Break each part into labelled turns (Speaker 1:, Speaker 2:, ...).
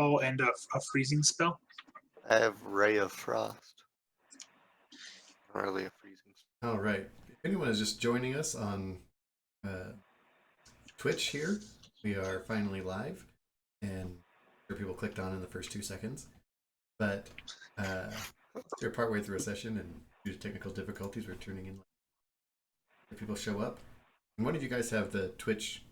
Speaker 1: fireball and a freezing spell?
Speaker 2: I have Ray of Frost. Not really a freezing spell.
Speaker 3: All right. If anyone is just joining us on Twitch here, we are finally live, and people clicked on in the first 2 seconds. But we're partway through a session, and due to technical difficulties, we're tuning in. If people show up, and one of you guys have the Twitch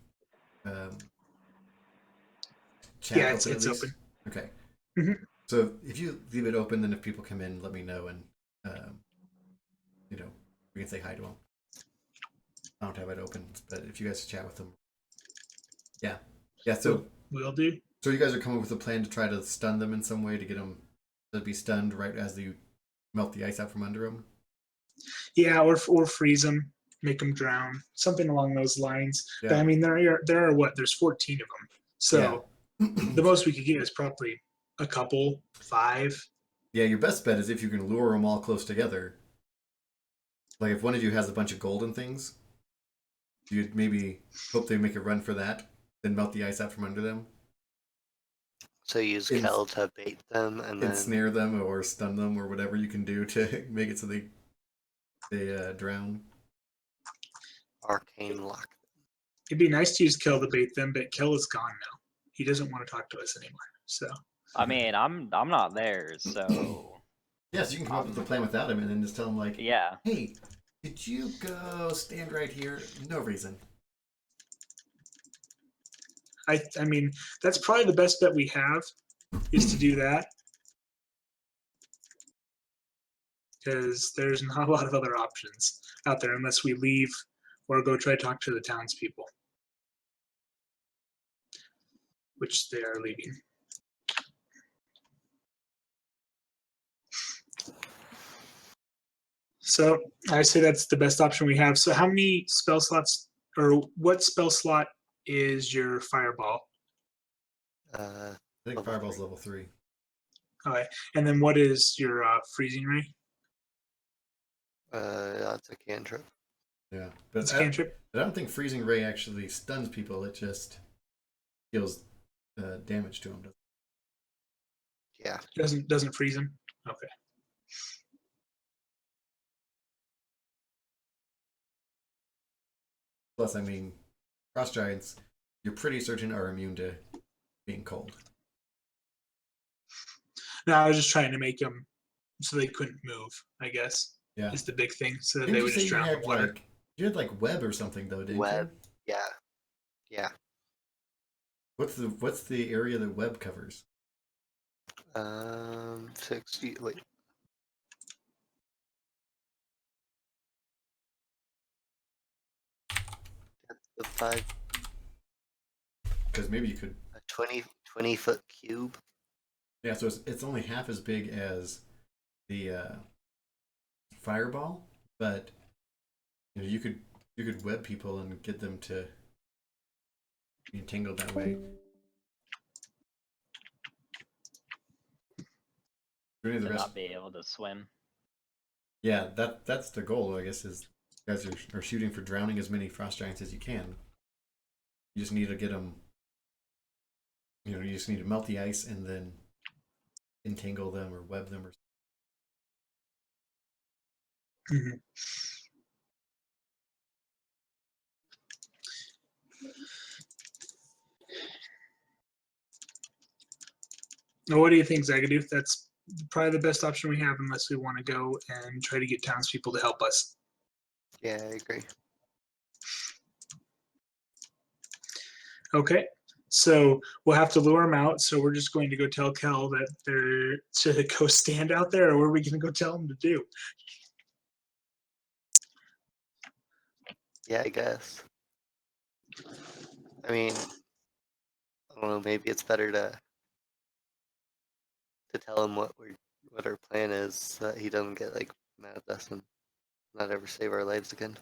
Speaker 3: chat
Speaker 1: Yeah,
Speaker 3: open
Speaker 1: it's
Speaker 3: at least?
Speaker 1: open.
Speaker 3: Okay.
Speaker 1: Mm-hmm.
Speaker 3: So if you leave it open, then if people come in, let me know, and we can say hi to them. I don't have it open, but if you guys chat with them, yeah. So
Speaker 1: we'll do.
Speaker 3: So you guys are coming with a plan to try to stun them in some way to get them to be stunned right as you melt the ice out from under them.
Speaker 1: Yeah, or freeze them, make them drown, something along those lines.
Speaker 3: Yeah.
Speaker 1: But I mean, there are what? There's 14 of them, so the most we could get is probably a couple, 5.
Speaker 3: Yeah, your best bet is if you can lure them all close together. Like if one of you has a bunch of golden things, you'd maybe hope they make a run for that, then melt the ice out from under them.
Speaker 2: So use Kel to bait them and then
Speaker 3: snare them or stun them or whatever you can do to make it so they drown.
Speaker 2: Arcane lock.
Speaker 1: It'd be nice to use Kel to bait them, but Kel is gone now. He doesn't want to talk to us anymore. So
Speaker 4: I mean, I'm not there, so
Speaker 3: yes, you can come up with a plan without him and then just tell him like,
Speaker 4: yeah.
Speaker 3: Hey, could you go stand right here? No reason.
Speaker 1: I mean, that's probably the best bet we have is to do that. Because there's not a lot of other options out there unless we leave or go try to talk to the townspeople, which they are leaving. So I say that's the best option we have. So how many spell slots, or what spell slot is your fireball?
Speaker 3: I think fireball's level 3.
Speaker 1: Okay, and then what is your freezing ray?
Speaker 2: That's a cantrip.
Speaker 3: Yeah, but
Speaker 1: it's a cantrip.
Speaker 3: I don't think freezing ray actually stuns people. It just deals damage to them.
Speaker 2: Yeah.
Speaker 1: Doesn't freeze them. Okay.
Speaker 3: Plus, I mean, frost giants, you're pretty certain are immune to being cold.
Speaker 1: No, I was just trying to make them so they couldn't move, I guess.
Speaker 3: Yeah.
Speaker 1: Is the big thing. So that
Speaker 3: Didn't
Speaker 1: they
Speaker 3: you
Speaker 1: would
Speaker 3: say
Speaker 1: just drown in the water.
Speaker 3: Like, you had like web or something though, didn't
Speaker 2: Web.
Speaker 3: you?
Speaker 2: Yeah.
Speaker 3: What's the area that web covers?
Speaker 2: 60. Wait. That's the 5.
Speaker 3: Because maybe you could.
Speaker 2: A 20 foot cube.
Speaker 3: Yeah, so it's only half as big as the fireball, but you could web people and get them to be entangled that way.
Speaker 4: To not be able to swim.
Speaker 3: Yeah, that's the goal, I guess, is you guys are shooting for drowning as many frost giants as you can. You just need to get them, you just need to melt the ice and then entangle them or web them or
Speaker 1: Mm-hmm. Now, what do you think, Zagadou? That's probably the best option we have unless we want to go and try to get townspeople to help us.
Speaker 2: Yeah, I agree.
Speaker 1: Okay, so we'll have to lure them out. So we're just going to go tell Kel that they're to go stand out there, or what are we going to go tell them to do?
Speaker 2: Yeah, I guess. I mean, I don't know. Maybe it's better to tell him what our plan is, so that he doesn't get like mad at us and not ever save our lives again.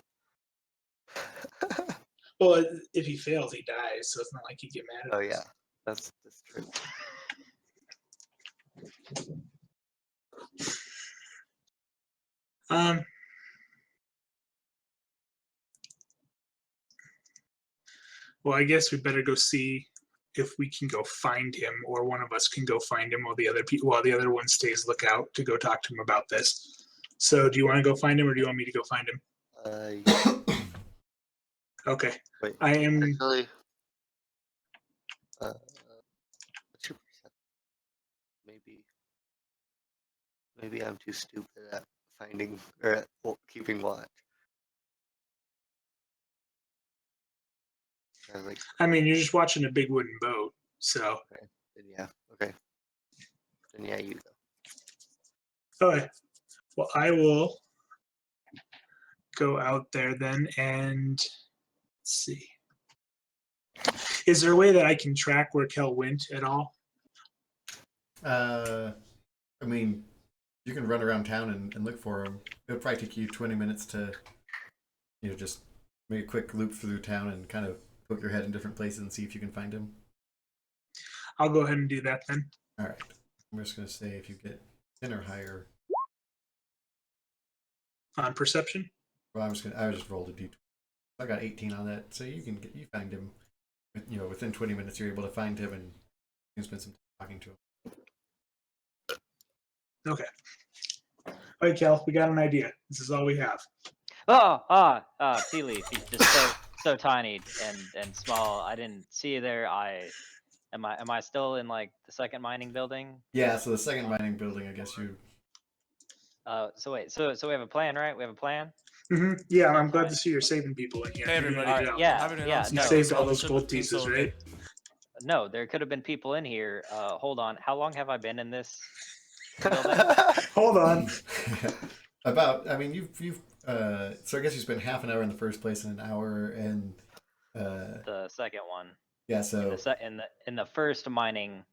Speaker 1: Well, if he fails, he dies, so it's not like you get mad at
Speaker 2: Oh
Speaker 1: us.
Speaker 2: yeah, that's true.
Speaker 1: Well, I guess we better go see if we can go find him, or one of us can go find him while the other one stays lookout to go talk to him about this. So do you want to go find him, or do you want me to go find him?
Speaker 2: Yeah.
Speaker 1: Okay.
Speaker 2: Wait.
Speaker 1: I am.
Speaker 2: Actually, what's your perception? Maybe I'm too stupid at finding or at keeping watch. I was like,
Speaker 1: I mean, you're just watching a big wooden boat, so.
Speaker 2: then yeah, okay. Then yeah, you go.
Speaker 1: Okay. Well, I will go out there then and let's see. Is there a way that I can track where Kel went at all?
Speaker 3: I mean, you can run around town and look for him. It'll probably take you 20 minutes to, just make a quick loop through town and kind of poke your head in different places and see if you can find him.
Speaker 1: I'll go ahead and do that then.
Speaker 3: All right. I'm just going to say if you get 10 or higher.
Speaker 1: On perception?
Speaker 3: Well, I just rolled a d20. I got 18 on that, so you find him. Within 20 minutes, you're able to find him and you can spend some time talking to him.
Speaker 1: Okay. All right, Kel, we got an idea. This is all we have.
Speaker 4: Tea Leaf, he's just so tiny and small. I didn't see you there. Am I still in like the second mining building?
Speaker 3: Yeah, so the second mining building, I guess you.
Speaker 4: So wait, so we have a plan, right? We have a plan.
Speaker 1: Yeah, and I'm glad to see you're saving people in here.
Speaker 5: Hey,
Speaker 1: You're doing a
Speaker 5: everybody.
Speaker 1: good job.
Speaker 4: Yeah.
Speaker 1: You
Speaker 4: No,
Speaker 1: saved all
Speaker 5: so
Speaker 1: those
Speaker 5: should
Speaker 1: gold pieces, right?
Speaker 4: no, there could have been people in here. Hold on. How long have I been in this building?
Speaker 1: Hold on.
Speaker 3: You've so I guess you spent half an hour in the first place and an hour and
Speaker 4: The second one.
Speaker 3: yeah, so
Speaker 4: In the first mining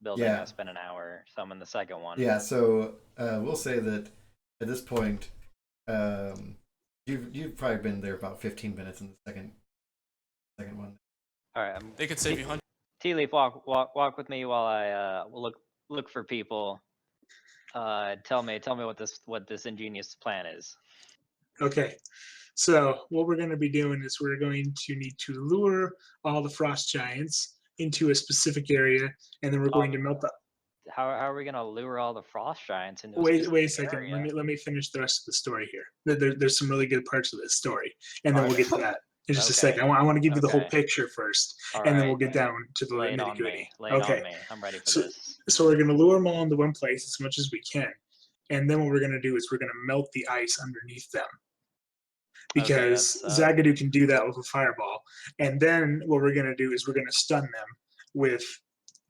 Speaker 4: building,
Speaker 3: Yeah.
Speaker 4: I spent an hour. So I'm in the second one.
Speaker 3: yeah, so we'll say that at this point, you've probably been there about 15 minutes in the second one.
Speaker 4: All right.
Speaker 5: They could save you hundreds.
Speaker 4: Tea Leaf, walk with me while I look for people. Tell me what this ingenious plan is.
Speaker 1: Okay. So what we're going to be doing is we're going to need to lure all the frost giants into a specific area, and then we're going to melt the.
Speaker 4: How are we gonna lure all the frost giants into?
Speaker 1: Wait a
Speaker 4: specific
Speaker 1: second.
Speaker 4: area?
Speaker 1: Let me finish the rest of the story here. There's some really good parts of this story, and then we'll get to that in just a
Speaker 4: Okay.
Speaker 1: second. I want to give you the whole
Speaker 4: Okay.
Speaker 1: picture first,
Speaker 4: All
Speaker 1: and then
Speaker 4: right.
Speaker 1: we'll get down to the
Speaker 4: Lay it
Speaker 1: nitty
Speaker 4: on
Speaker 1: gritty.
Speaker 4: me. Lay it
Speaker 1: Okay.
Speaker 4: on me. I'm ready for
Speaker 1: So-
Speaker 4: this.
Speaker 1: So we're going to lure them all into one place as much as we can, and then what we're going to do is we're going to melt the ice underneath them. Because
Speaker 4: that's,
Speaker 1: Zagadou can do that with a fireball. And then what we're going to do is we're going to stun them with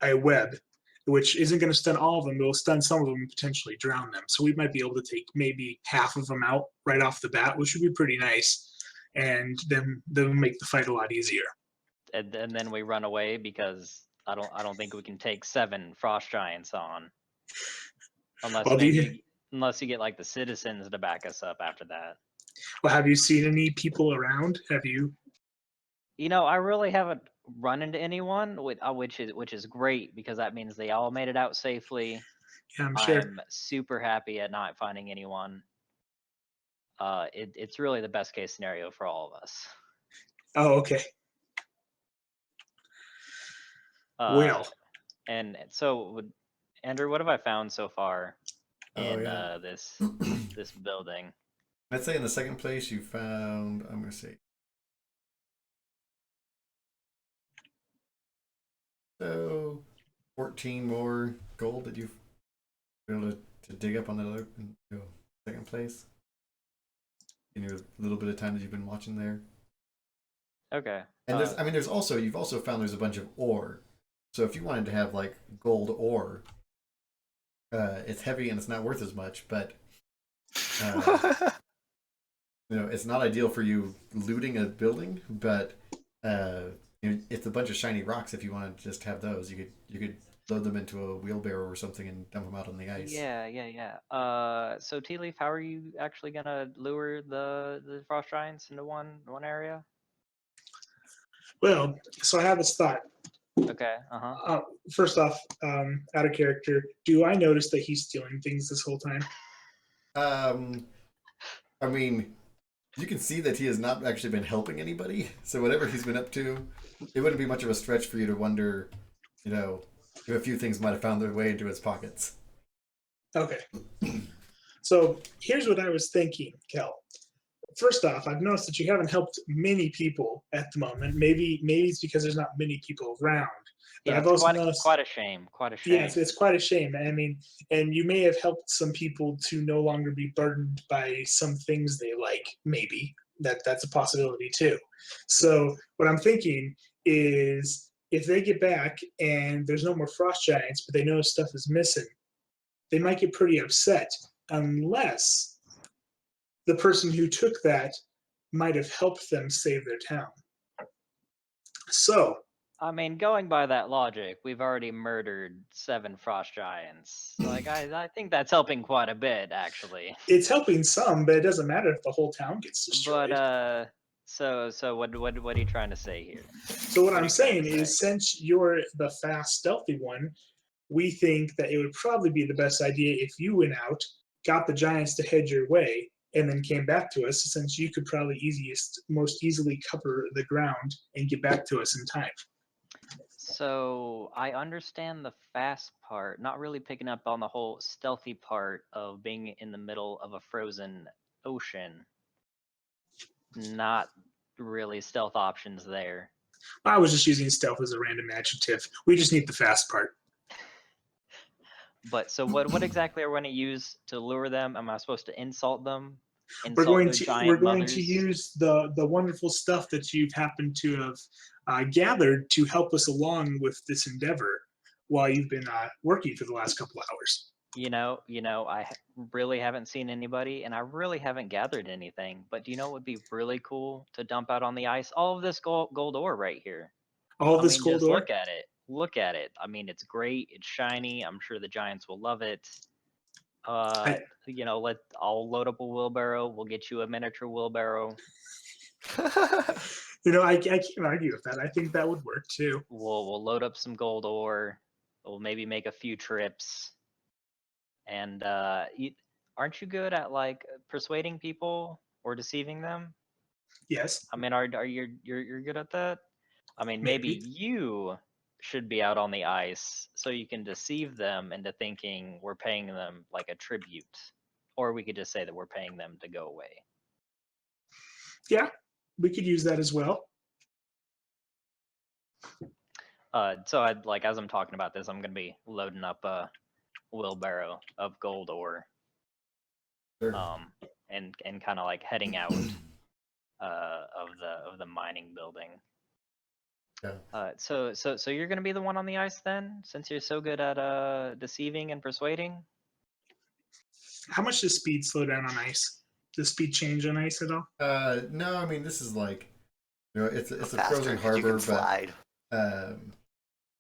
Speaker 1: a web, which isn't going to stun all of them. It will stun some of them and potentially drown them. So we might be able to take maybe half of them out right off the bat, which would be pretty nice. And then they'll make the fight a lot easier.
Speaker 4: And then we run away because I don't think we can take 7 frost giants on. Unless
Speaker 1: Well,
Speaker 4: unless you get like the citizens to back us up after that.
Speaker 1: Well, have you seen any people around? Have you?
Speaker 4: I really haven't run into anyone, which is great because that means they all made it out safely.
Speaker 1: Yeah, I'm sure.
Speaker 4: I'm super happy at not finding anyone. It's really the best case scenario for all of us.
Speaker 1: Oh, okay. Well,
Speaker 4: And so, Andrew, what have I found so far in
Speaker 3: yeah.
Speaker 4: this building?
Speaker 3: I'd say in the second place you found, I'm going to say, so 14 more gold that you've been able to dig up on that other second place in your little bit of time that you've been watching there.
Speaker 4: Okay.
Speaker 3: And you've also found there's a bunch of ore. So if you wanted to have like gold ore, it's heavy and it's not worth as much, but it's not ideal for you looting a building, but it's a bunch of shiny rocks. If you wanted to just have those, you could load them into a wheelbarrow or something and dump them out on the ice.
Speaker 4: Yeah. So Tea Leaf, how are you actually gonna lure the frost giants into one area?
Speaker 1: well, so I have this thought.
Speaker 4: Okay.
Speaker 1: First off, out of character, do I notice that he's stealing things this whole time?
Speaker 3: You can see that he has not actually been helping anybody. So whatever he's been up to, it wouldn't be much of a stretch for you to wonder you know, a few things might have found their way into his pockets.
Speaker 1: Okay. So here's what I was thinking, Kel. First off, I've noticed that you haven't helped many people at the moment. Maybe it's because there's not many people around. But
Speaker 4: Yeah,
Speaker 1: I've
Speaker 4: it's
Speaker 1: also
Speaker 4: quite
Speaker 1: noticed,
Speaker 4: quite a shame. Quite a shame.
Speaker 1: yeah, it's quite a shame. I mean, and you may have helped some people to no longer be burdened by some things they like. Maybe that's a possibility too. So what I'm thinking is, if they get back and there's no more frost giants, but they know stuff is missing, they might get pretty upset unless the person who took that might have helped them save their town. So,
Speaker 4: I mean, going by that logic, we've already murdered 7 frost giants. Like, I think that's helping quite a bit, actually.
Speaker 1: it's helping some, but it doesn't matter if the whole town gets destroyed.
Speaker 4: But so what are you trying to say here?
Speaker 1: So what
Speaker 4: what are
Speaker 1: I'm
Speaker 4: you trying
Speaker 1: saying
Speaker 4: to
Speaker 1: is, since you're the fast, stealthy one, we think that it would probably be the best idea if you went out, got the giants to head your way, and then came back to us, since you could probably most easily cover the ground and get back to us in time.
Speaker 4: So I understand the fast part, not really picking up on the whole stealthy part of being in the middle of a frozen ocean. Not really stealth options there.
Speaker 1: I was just using stealth as a random adjective. We just need the fast part.
Speaker 4: But so what exactly are we going to use to lure them? Am I supposed to insult them?
Speaker 1: We're
Speaker 4: Insult
Speaker 1: going
Speaker 4: their
Speaker 1: to
Speaker 4: giant
Speaker 1: to
Speaker 4: mothers?
Speaker 1: use the wonderful stuff that you've happened to have gathered to help us along with this endeavor while you've been working for the last couple hours.
Speaker 4: Really haven't seen anybody, and I really haven't gathered anything. But do you know what would be really cool to dump out on the ice? All of this gold ore right here.
Speaker 1: All
Speaker 4: I
Speaker 1: this
Speaker 4: mean,
Speaker 1: gold
Speaker 4: just
Speaker 1: ore.
Speaker 4: look at it. Look at it. I mean, it's great. It's shiny. I'm sure the Giants will love it. I'll load up a wheelbarrow. We'll get you a miniature wheelbarrow.
Speaker 1: I can't argue with that. I think that would work too.
Speaker 4: We'll load up some gold ore. We'll maybe make a few trips. And aren't you good at like persuading people or deceiving them?
Speaker 1: Yes,
Speaker 4: I mean, you're good at that? I mean, maybe
Speaker 1: maybe.
Speaker 4: you should be out on the ice so you can deceive them into thinking we're paying them like a tribute. Or we could just say that we're paying them to go away.
Speaker 1: Yeah, we could use that as well.
Speaker 4: So I'd like, as I'm talking about this, I'm gonna be loading up a wheelbarrow of gold ore.
Speaker 3: Sure.
Speaker 4: And kind of like heading out of the mining building.
Speaker 3: Yeah.
Speaker 4: So you're gonna be the one on the ice then, since you're so good at deceiving and persuading?
Speaker 1: How much does speed slow down on ice? Does speed change on ice at all?
Speaker 3: No, I mean this is like, it's a
Speaker 2: Faster
Speaker 3: frozen
Speaker 2: 'cause you
Speaker 3: harbor,
Speaker 2: can slide.
Speaker 3: but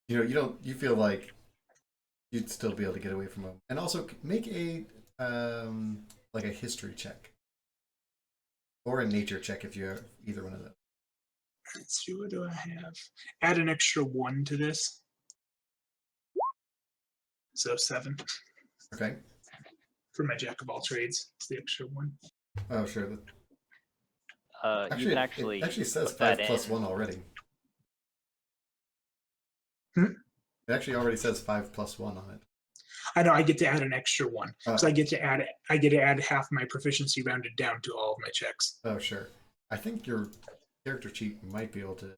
Speaker 3: you feel like you'd still be able to get away from them, and also make a like a history check or a nature check if you have either one of them.
Speaker 1: Let's see, what do I have? Add an extra 1 to this. So 7
Speaker 3: Okay.
Speaker 1: for my jack of all trades. It's the extra 1.
Speaker 3: Oh, sure.
Speaker 4: You can actually
Speaker 3: it actually says
Speaker 4: put that
Speaker 3: 5 plus
Speaker 4: in.
Speaker 3: 1 already.
Speaker 1: Hmm?
Speaker 3: It actually already says 5 plus 1 on it.
Speaker 1: I know I get to add an extra 1 because
Speaker 3: Oh.
Speaker 1: I get to add half my proficiency rounded down to all of my checks.
Speaker 3: Oh, sure. I think your character sheet might be able to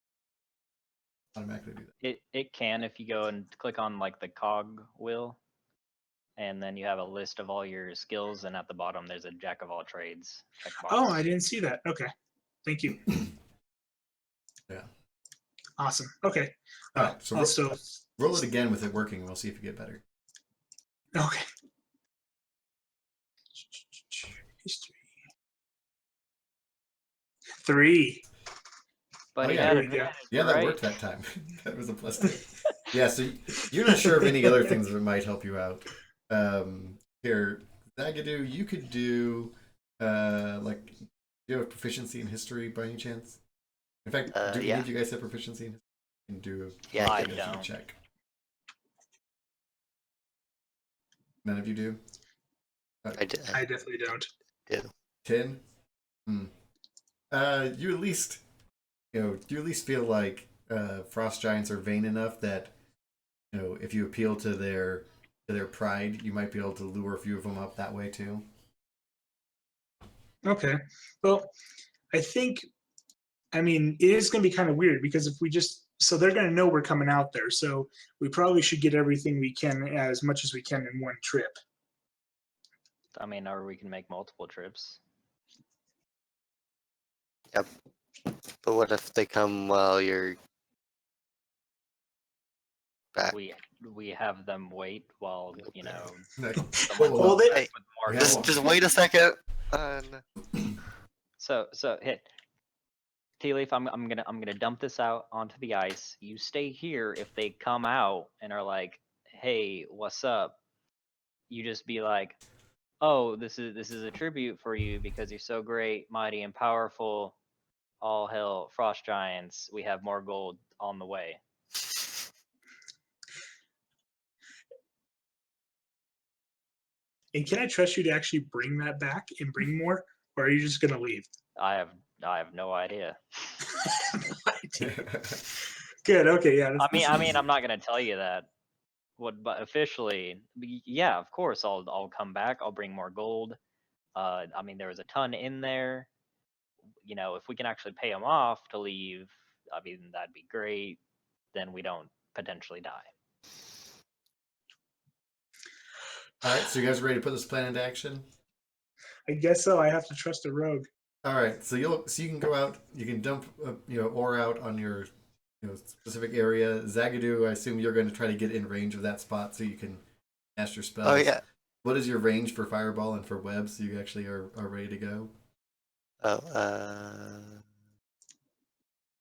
Speaker 3: automatically do that.
Speaker 4: It can if you go and click on like the cog wheel, and then you have a list of all your skills, and at the bottom there's a jack of all trades checkbox.
Speaker 1: Oh, I didn't see that. Okay, thank you.
Speaker 3: Yeah.
Speaker 1: Awesome. Okay.
Speaker 3: All right, so
Speaker 1: also,
Speaker 3: roll it again with it working, and we'll see if you get better.
Speaker 1: okay. History. 3.
Speaker 4: But
Speaker 3: Oh,
Speaker 4: he
Speaker 3: yeah.
Speaker 4: had
Speaker 1: There we go.
Speaker 4: advantage,
Speaker 3: Yeah, that
Speaker 4: right?
Speaker 3: worked that time. That was a plus 2. Yeah, so you're not sure of any other things that might help you out. Here, Zagadou, you could do like, do you have proficiency in history by any chance? In fact, do any
Speaker 2: yeah.
Speaker 3: of you guys have proficiency in history? You can do
Speaker 2: Yeah,
Speaker 4: I
Speaker 3: a
Speaker 4: don't.
Speaker 3: check. None of you do?
Speaker 2: I did.
Speaker 1: I definitely don't.
Speaker 3: 10? You at least feel like frost giants are vain enough that if you appeal to their pride, you might be able to lure a few of them up that way too.
Speaker 1: Okay. Well, I mean, it is going to be kind of weird because if we so they're going to know we're coming out there. So we probably should get everything we can, as much as we can, in one trip.
Speaker 4: I mean, or we can make multiple trips.
Speaker 2: Yep. But what if they come while you're back?
Speaker 4: We have them wait while, you know,
Speaker 3: Like,
Speaker 4: someone
Speaker 3: whoa, whoa,
Speaker 1: Well,
Speaker 3: whoa.
Speaker 1: they-
Speaker 4: with more
Speaker 3: Yeah.
Speaker 4: gold.
Speaker 2: Just wait a second.
Speaker 4: So hit Tea Leaf, I'm gonna dump this out onto the ice. You stay here. If they come out and are like, "Hey, what's up?" You just be like, "Oh, this is a tribute for you because you're so great, mighty, and powerful. All hail frost giants. We have more gold on the way."
Speaker 1: And can I trust you to actually bring that back and bring more, or are you just going to leave?
Speaker 4: I have no idea.
Speaker 1: Good. Okay. Yeah.
Speaker 4: I mean, I'm not gonna tell you that. But officially, yeah, of course, I'll come back. I'll bring more gold. I mean, there was a ton in there. You know, if we can actually pay them off to leave, I mean, that'd be great. Then we don't potentially die.
Speaker 3: All right, so you guys ready to put this plan into action?
Speaker 1: I guess so. I have to trust a rogue.
Speaker 3: All right, so you can go out, you can dump ore out on your specific area. Zagadou, I assume you're going to try to get in range of that spot so you can cast your spells.
Speaker 2: Oh yeah.
Speaker 3: What is your range for fireball and for web, so you actually are ready to go?
Speaker 2: Oh,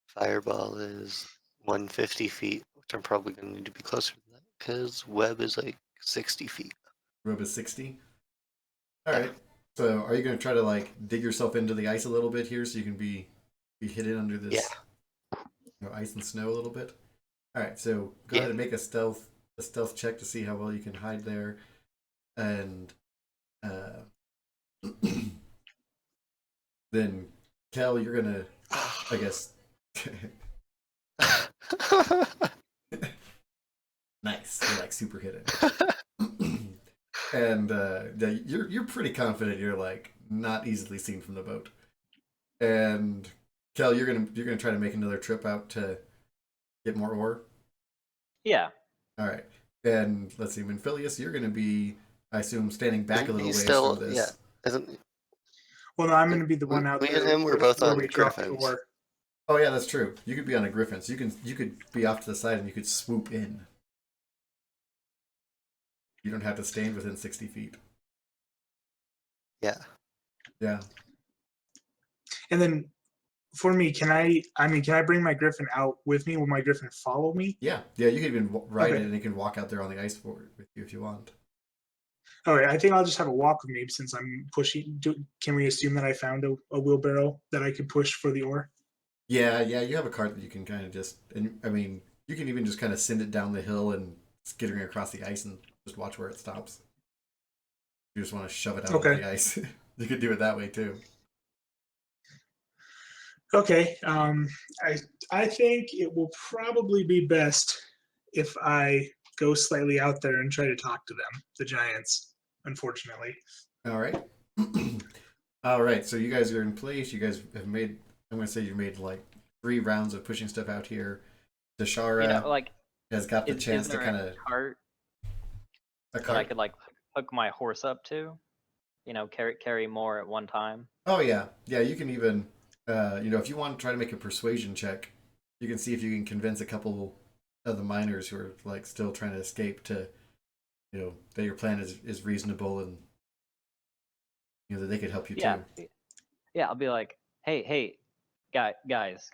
Speaker 2: fireball is 150 feet, which I'm probably going to need to be closer to that because web is like 60 feet.
Speaker 3: Web is 60. All
Speaker 2: Yeah.
Speaker 3: right. So are you going to try to like dig yourself into the ice a little bit here so you can be hidden under this ice and snow a little bit? All right. So go ahead and make a stealth check to see how well you can hide there, and then Kel, you're gonna, I guess. Nice. You're like super hidden. And you're pretty confident you're like not easily seen from the boat. And Kel, you're gonna try to make another trip out to get more ore.
Speaker 4: Yeah.
Speaker 3: All right. And let's see, Minphilius, you're gonna be, I assume, standing back a little
Speaker 2: He's
Speaker 3: ways
Speaker 2: still,
Speaker 3: from this.
Speaker 2: yeah. Isn't
Speaker 1: Well, no, I'm going to be the one out
Speaker 2: me
Speaker 1: there.
Speaker 2: and him were
Speaker 1: where-
Speaker 2: both
Speaker 1: where
Speaker 2: on
Speaker 1: we drop the
Speaker 2: griffins.
Speaker 1: ore.
Speaker 3: Oh yeah, that's true. You could be on a griffin, so you could be off to the side and you could swoop in. You don't have to stand within 60 feet.
Speaker 2: yeah.
Speaker 3: Yeah.
Speaker 1: And then for me, can I bring my griffin out with me? Will my griffin follow me?
Speaker 3: Yeah. You could even ride
Speaker 1: Okay.
Speaker 3: it and you can walk out there on the ice for with you if you want.
Speaker 1: All right, I think I'll just have a walk with me since I'm pushing. Can we assume that I found a wheelbarrow that I could push for the ore?
Speaker 3: Yeah, you have a cart that you can kind of just, and I mean, you can even just kind of send it down the hill and skittering across the ice and just watch where it stops. You just want to shove it out
Speaker 1: Okay.
Speaker 3: on the ice. You could do it that way too.
Speaker 1: Okay. I think it will probably be best if I go slightly out there and try to talk to them, the giants. Unfortunately.
Speaker 3: All right. All right. So you guys are in place. You guys have made, I'm going to say you made like 3 rounds of pushing stuff out here. Dashara
Speaker 4: You know, like,
Speaker 3: has got the
Speaker 4: is
Speaker 3: chance to
Speaker 4: there
Speaker 3: kind
Speaker 4: a
Speaker 3: of.
Speaker 4: cart
Speaker 3: A
Speaker 4: that I
Speaker 3: cart.
Speaker 4: could like hook my horse up to? You know, carry more at one time.
Speaker 3: Oh yeah, yeah. You can even, if you want to try to make a persuasion check, you can see if you can convince a couple of the miners who are like still trying to escape to, that your plan is reasonable and that they could help you
Speaker 4: Yeah.
Speaker 3: too.
Speaker 4: Yeah, I'll be like, hey, guys,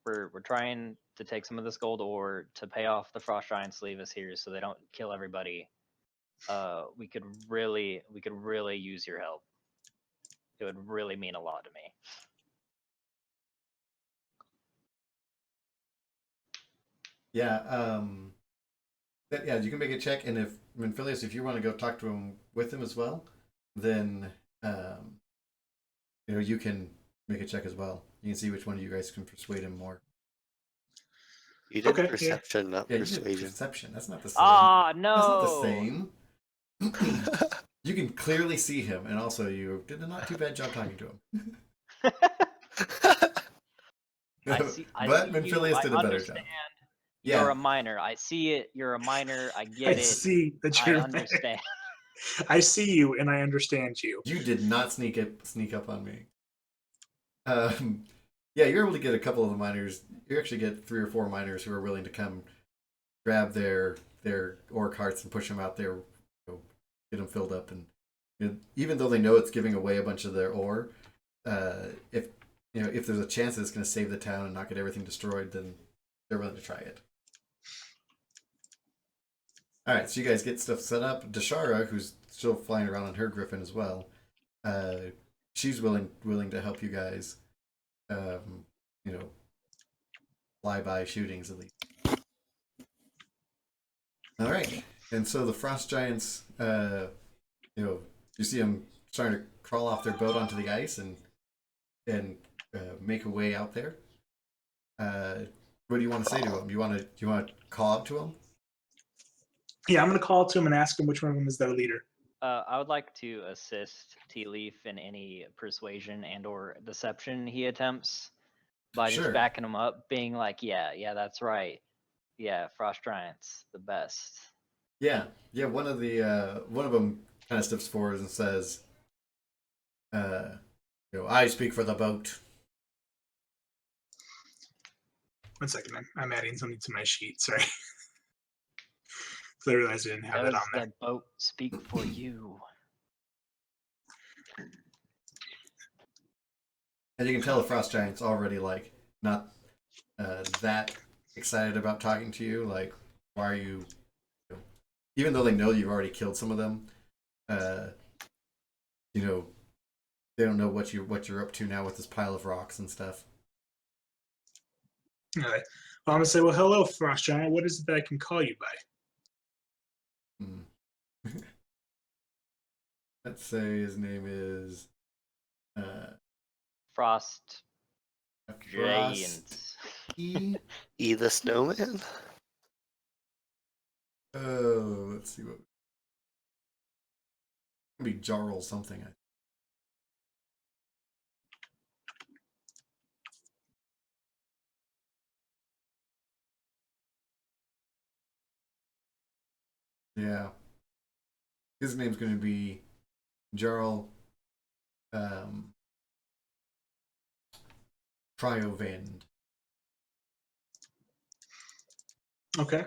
Speaker 4: we're trying to take some of this gold ore to pay off the frost giants leave us here so they don't kill everybody. We could really use your help. It would really mean a lot to me.
Speaker 3: Yeah. Yeah. You can make a check, and if Minphilius, if you want to go talk to him with him as well, then you can make a check as well. You can see which one of you guys can persuade him more.
Speaker 2: You did
Speaker 1: Okay, yeah.
Speaker 2: perception, not
Speaker 3: Yeah, you did
Speaker 2: persuasion.
Speaker 3: perception. That's not the same.
Speaker 4: Ah,
Speaker 3: That's not the
Speaker 4: no.
Speaker 3: same. You can clearly see him, and also you did a not too bad job talking to him.
Speaker 4: I see. I
Speaker 3: But
Speaker 4: see you.
Speaker 3: Menphilius
Speaker 4: I
Speaker 3: did a better
Speaker 4: understand.
Speaker 3: job.
Speaker 4: You're
Speaker 3: Yeah.
Speaker 4: a minor. I see it. You're a minor. I
Speaker 1: I
Speaker 4: get it.
Speaker 1: see that
Speaker 4: I
Speaker 1: you're.
Speaker 4: understand.
Speaker 1: I see you and I understand you.
Speaker 3: You did not sneak up on me. Yeah, you're able to get a couple of the miners. You actually get 3 or 4 miners who are willing to come grab their ore carts and push them out there, get them filled up, and even though they know it's giving away a bunch of their ore, if if there's a chance that it's going to save the town and not get everything destroyed, then they're willing to try it. All right, so you guys get stuff set up. Dashara, who's still flying around on her griffin as well, she's willing to help you guys. Fly-by shootings at least. All right, and so the frost giants, you see them starting to crawl off their boat onto the ice and make a way out there. What do you want to say to them? Do you want to call out to them?
Speaker 1: Yeah, I'm going to call to him and ask him which one of them is their leader.
Speaker 4: I would like to assist Tea Leaf in any persuasion and/or deception he attempts by
Speaker 3: Sure.
Speaker 4: just backing him up, being like, "Yeah, that's right. Yeah, Frost Giants, the best."
Speaker 3: Yeah. One of them kind of steps forward and says, "I speak for the boat."
Speaker 1: 1 second, I'm adding something to my sheet. Sorry. So I realized I didn't have that
Speaker 4: Does
Speaker 1: on there.
Speaker 4: the boat speak for you?
Speaker 3: And you can tell the frost giants already not that excited about talking to you. Like, why are you? Even though they know you've already killed some of them, they don't know what you're up to now with this pile of rocks and stuff.
Speaker 1: All right. Well, I'm going to say, well, hello, Frost Giant. What is it that I can call you by?
Speaker 3: Let's say his name is
Speaker 4: Frost
Speaker 3: Frost.
Speaker 4: Giant.
Speaker 2: E the snowman?
Speaker 3: Oh, let's see what. It'd be Jarl something. Yeah. His name's going to be Jarl Cryovend.
Speaker 1: Okay.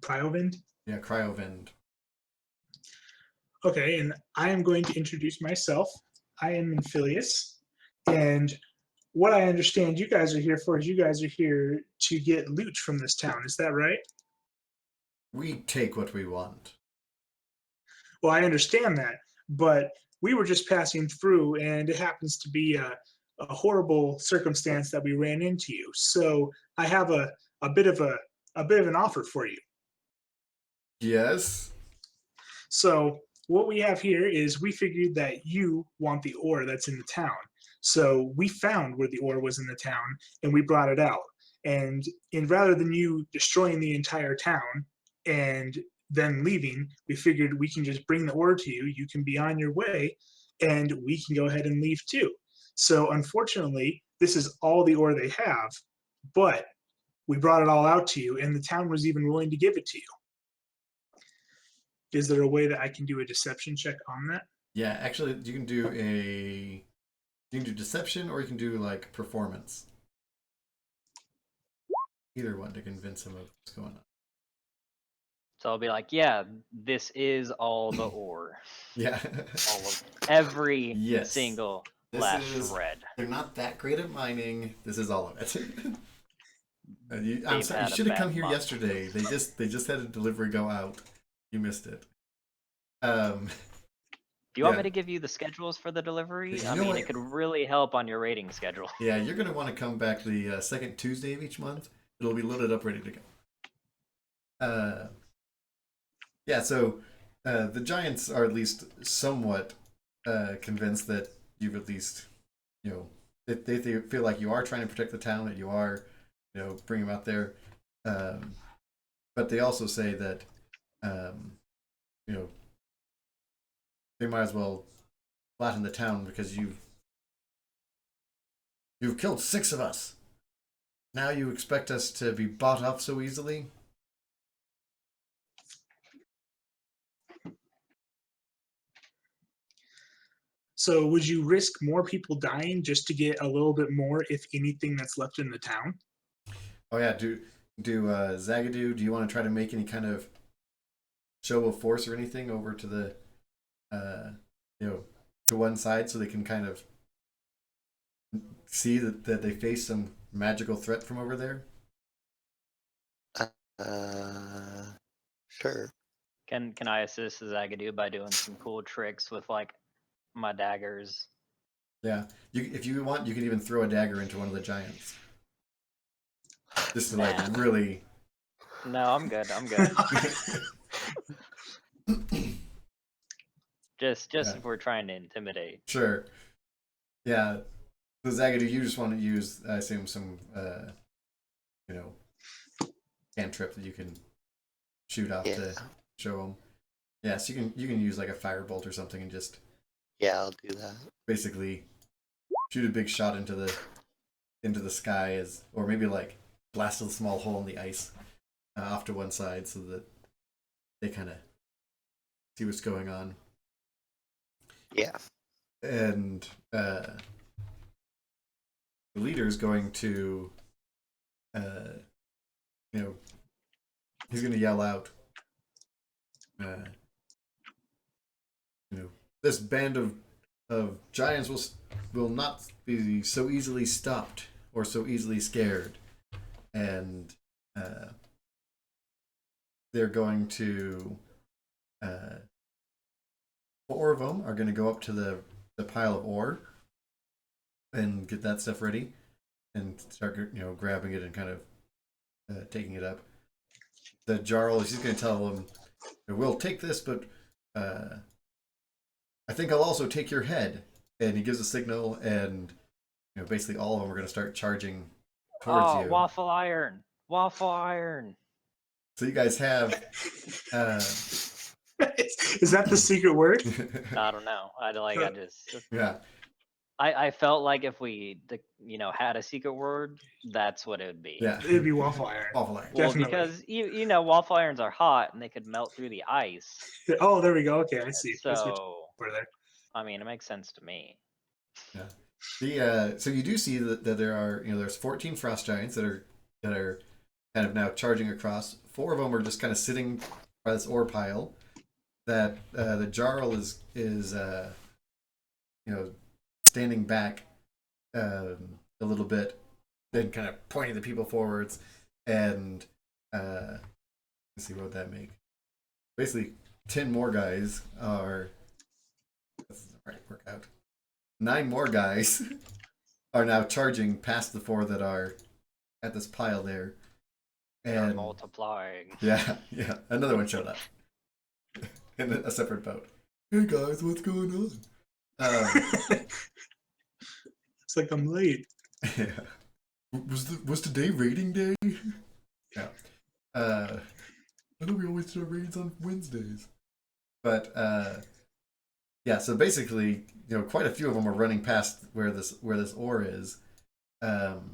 Speaker 1: Cryovind?
Speaker 3: Yeah, Cryovend.
Speaker 1: Okay, and I am going to introduce myself. I am Menphilius, and what I understand you guys are here for is you guys are here to get loot from this town. Is that right?
Speaker 3: We take what we want.
Speaker 1: Well, I understand that, but we were just passing through, and it happens to be a horrible circumstance that we ran into you. So I have a bit of an offer for you.
Speaker 3: Yes.
Speaker 1: So what we have here is we figured that you want the ore that's in the town. So we found where the ore was in the town and we brought it out. And rather than you destroying the entire town and then leaving, we figured we can just bring the ore to you. You can be on your way and we can go ahead and leave too. So unfortunately, this is all the ore they have, but we brought it all out to you and the town was even willing to give it to you. Is there a way that I can do a deception check on that?
Speaker 3: Yeah, actually, you can do deception or you can do like performance. Either one to convince him of what's going on.
Speaker 4: So I'll be like, "Yeah, this is all the ore.
Speaker 3: Yeah.
Speaker 4: All of every
Speaker 3: Yes.
Speaker 4: single
Speaker 3: This
Speaker 4: last
Speaker 3: is-
Speaker 4: shred."
Speaker 3: They're not that great at mining. This is all of it. I'm
Speaker 4: They've
Speaker 3: sorry,
Speaker 4: had
Speaker 3: you
Speaker 4: a
Speaker 3: should have come
Speaker 4: bad
Speaker 3: here
Speaker 4: month.
Speaker 3: yesterday. They just had a delivery go out. You missed it.
Speaker 4: Do you want
Speaker 3: Yeah.
Speaker 4: me to give you the schedules for the delivery?
Speaker 3: You
Speaker 4: I
Speaker 3: know
Speaker 4: mean,
Speaker 3: what?
Speaker 4: it could really help on your rating schedule.
Speaker 3: Yeah, you're gonna want to come back the second Tuesday of each month. It'll be loaded up, ready to go. Yeah. So the Giants are at least somewhat convinced that you've at least, that they feel like you are trying to protect the town, that you are, bring them out there. But they also say that you know, they might as well flatten the town because you've killed 6 of us. Now you expect us to be bought off so easily?
Speaker 1: So would you risk more people dying just to get a little bit more, if anything, that's left in the town?
Speaker 3: Oh yeah, do Zagadou, do you want to try to make any kind of show of force or anything over to the to one side so they can kind of see that they face some magical threat from over there?
Speaker 2: Sure.
Speaker 4: Can I assist Zagadou by doing some cool tricks with like my daggers?
Speaker 3: Yeah. If you want, you can even throw a dagger into one of the giants. Just to like
Speaker 4: Nah.
Speaker 3: really
Speaker 4: No, I'm good. I'm good. Just
Speaker 3: Yeah.
Speaker 4: if we're trying to intimidate.
Speaker 3: Sure. Yeah. So Zagadou, you just want to use, I assume, some cantrip that you can shoot off to show them. Yeah, so you can use like a firebolt or something and just
Speaker 2: Yeah, I'll do that.
Speaker 3: basically shoot a big shot into the sky, or maybe like blast a small hole in the ice off to one side so that they kind of see what's going on.
Speaker 2: Yeah.
Speaker 3: And the leader's going to he's going to yell out, this band of giants will not be so easily stopped or so easily scared. And they're going to 4 of them are going to go up to the pile of ore and get that stuff ready and start grabbing it and kind of taking it up. The Jarl is just going to tell them, we'll take this, but I think I'll also take your head. And he gives a signal, and basically all of them are going to start charging towards you.
Speaker 4: Waffle iron! Waffle iron!
Speaker 3: So you guys have
Speaker 1: Is that the secret word?
Speaker 4: I don't know. I just
Speaker 3: yeah.
Speaker 4: I felt like if we had a secret word, that's what it would be.
Speaker 3: Yeah.
Speaker 1: It'd be waffle iron.
Speaker 3: Waffle iron.
Speaker 4: Well,
Speaker 1: Definitely.
Speaker 4: because waffle irons are hot and they could melt through the ice.
Speaker 1: Oh, there we go. Okay, I see. That's what
Speaker 4: So
Speaker 1: we're there.
Speaker 4: I mean, it makes sense to me.
Speaker 3: Yeah. So you do see that there are there's 14 frost giants that are kind of now charging across. 4 of them are just kind of sitting by this ore pile. That the Jarl is standing back a little bit, then kind of pointing the people forwards, and let's see, what would that make? Basically, 10 more guys are. This doesn't right work out. 9 more guys are now charging past the 4 that are at this pile there,
Speaker 4: They're
Speaker 3: and
Speaker 4: multiplying.
Speaker 3: yeah, another one showed up in a separate boat. Hey guys, what's going on?
Speaker 1: It's like I'm late.
Speaker 3: Yeah. Was today raiding day? Yeah. I know we always do raids on Wednesdays. But yeah, so basically, quite a few of them are running past where this ore is. You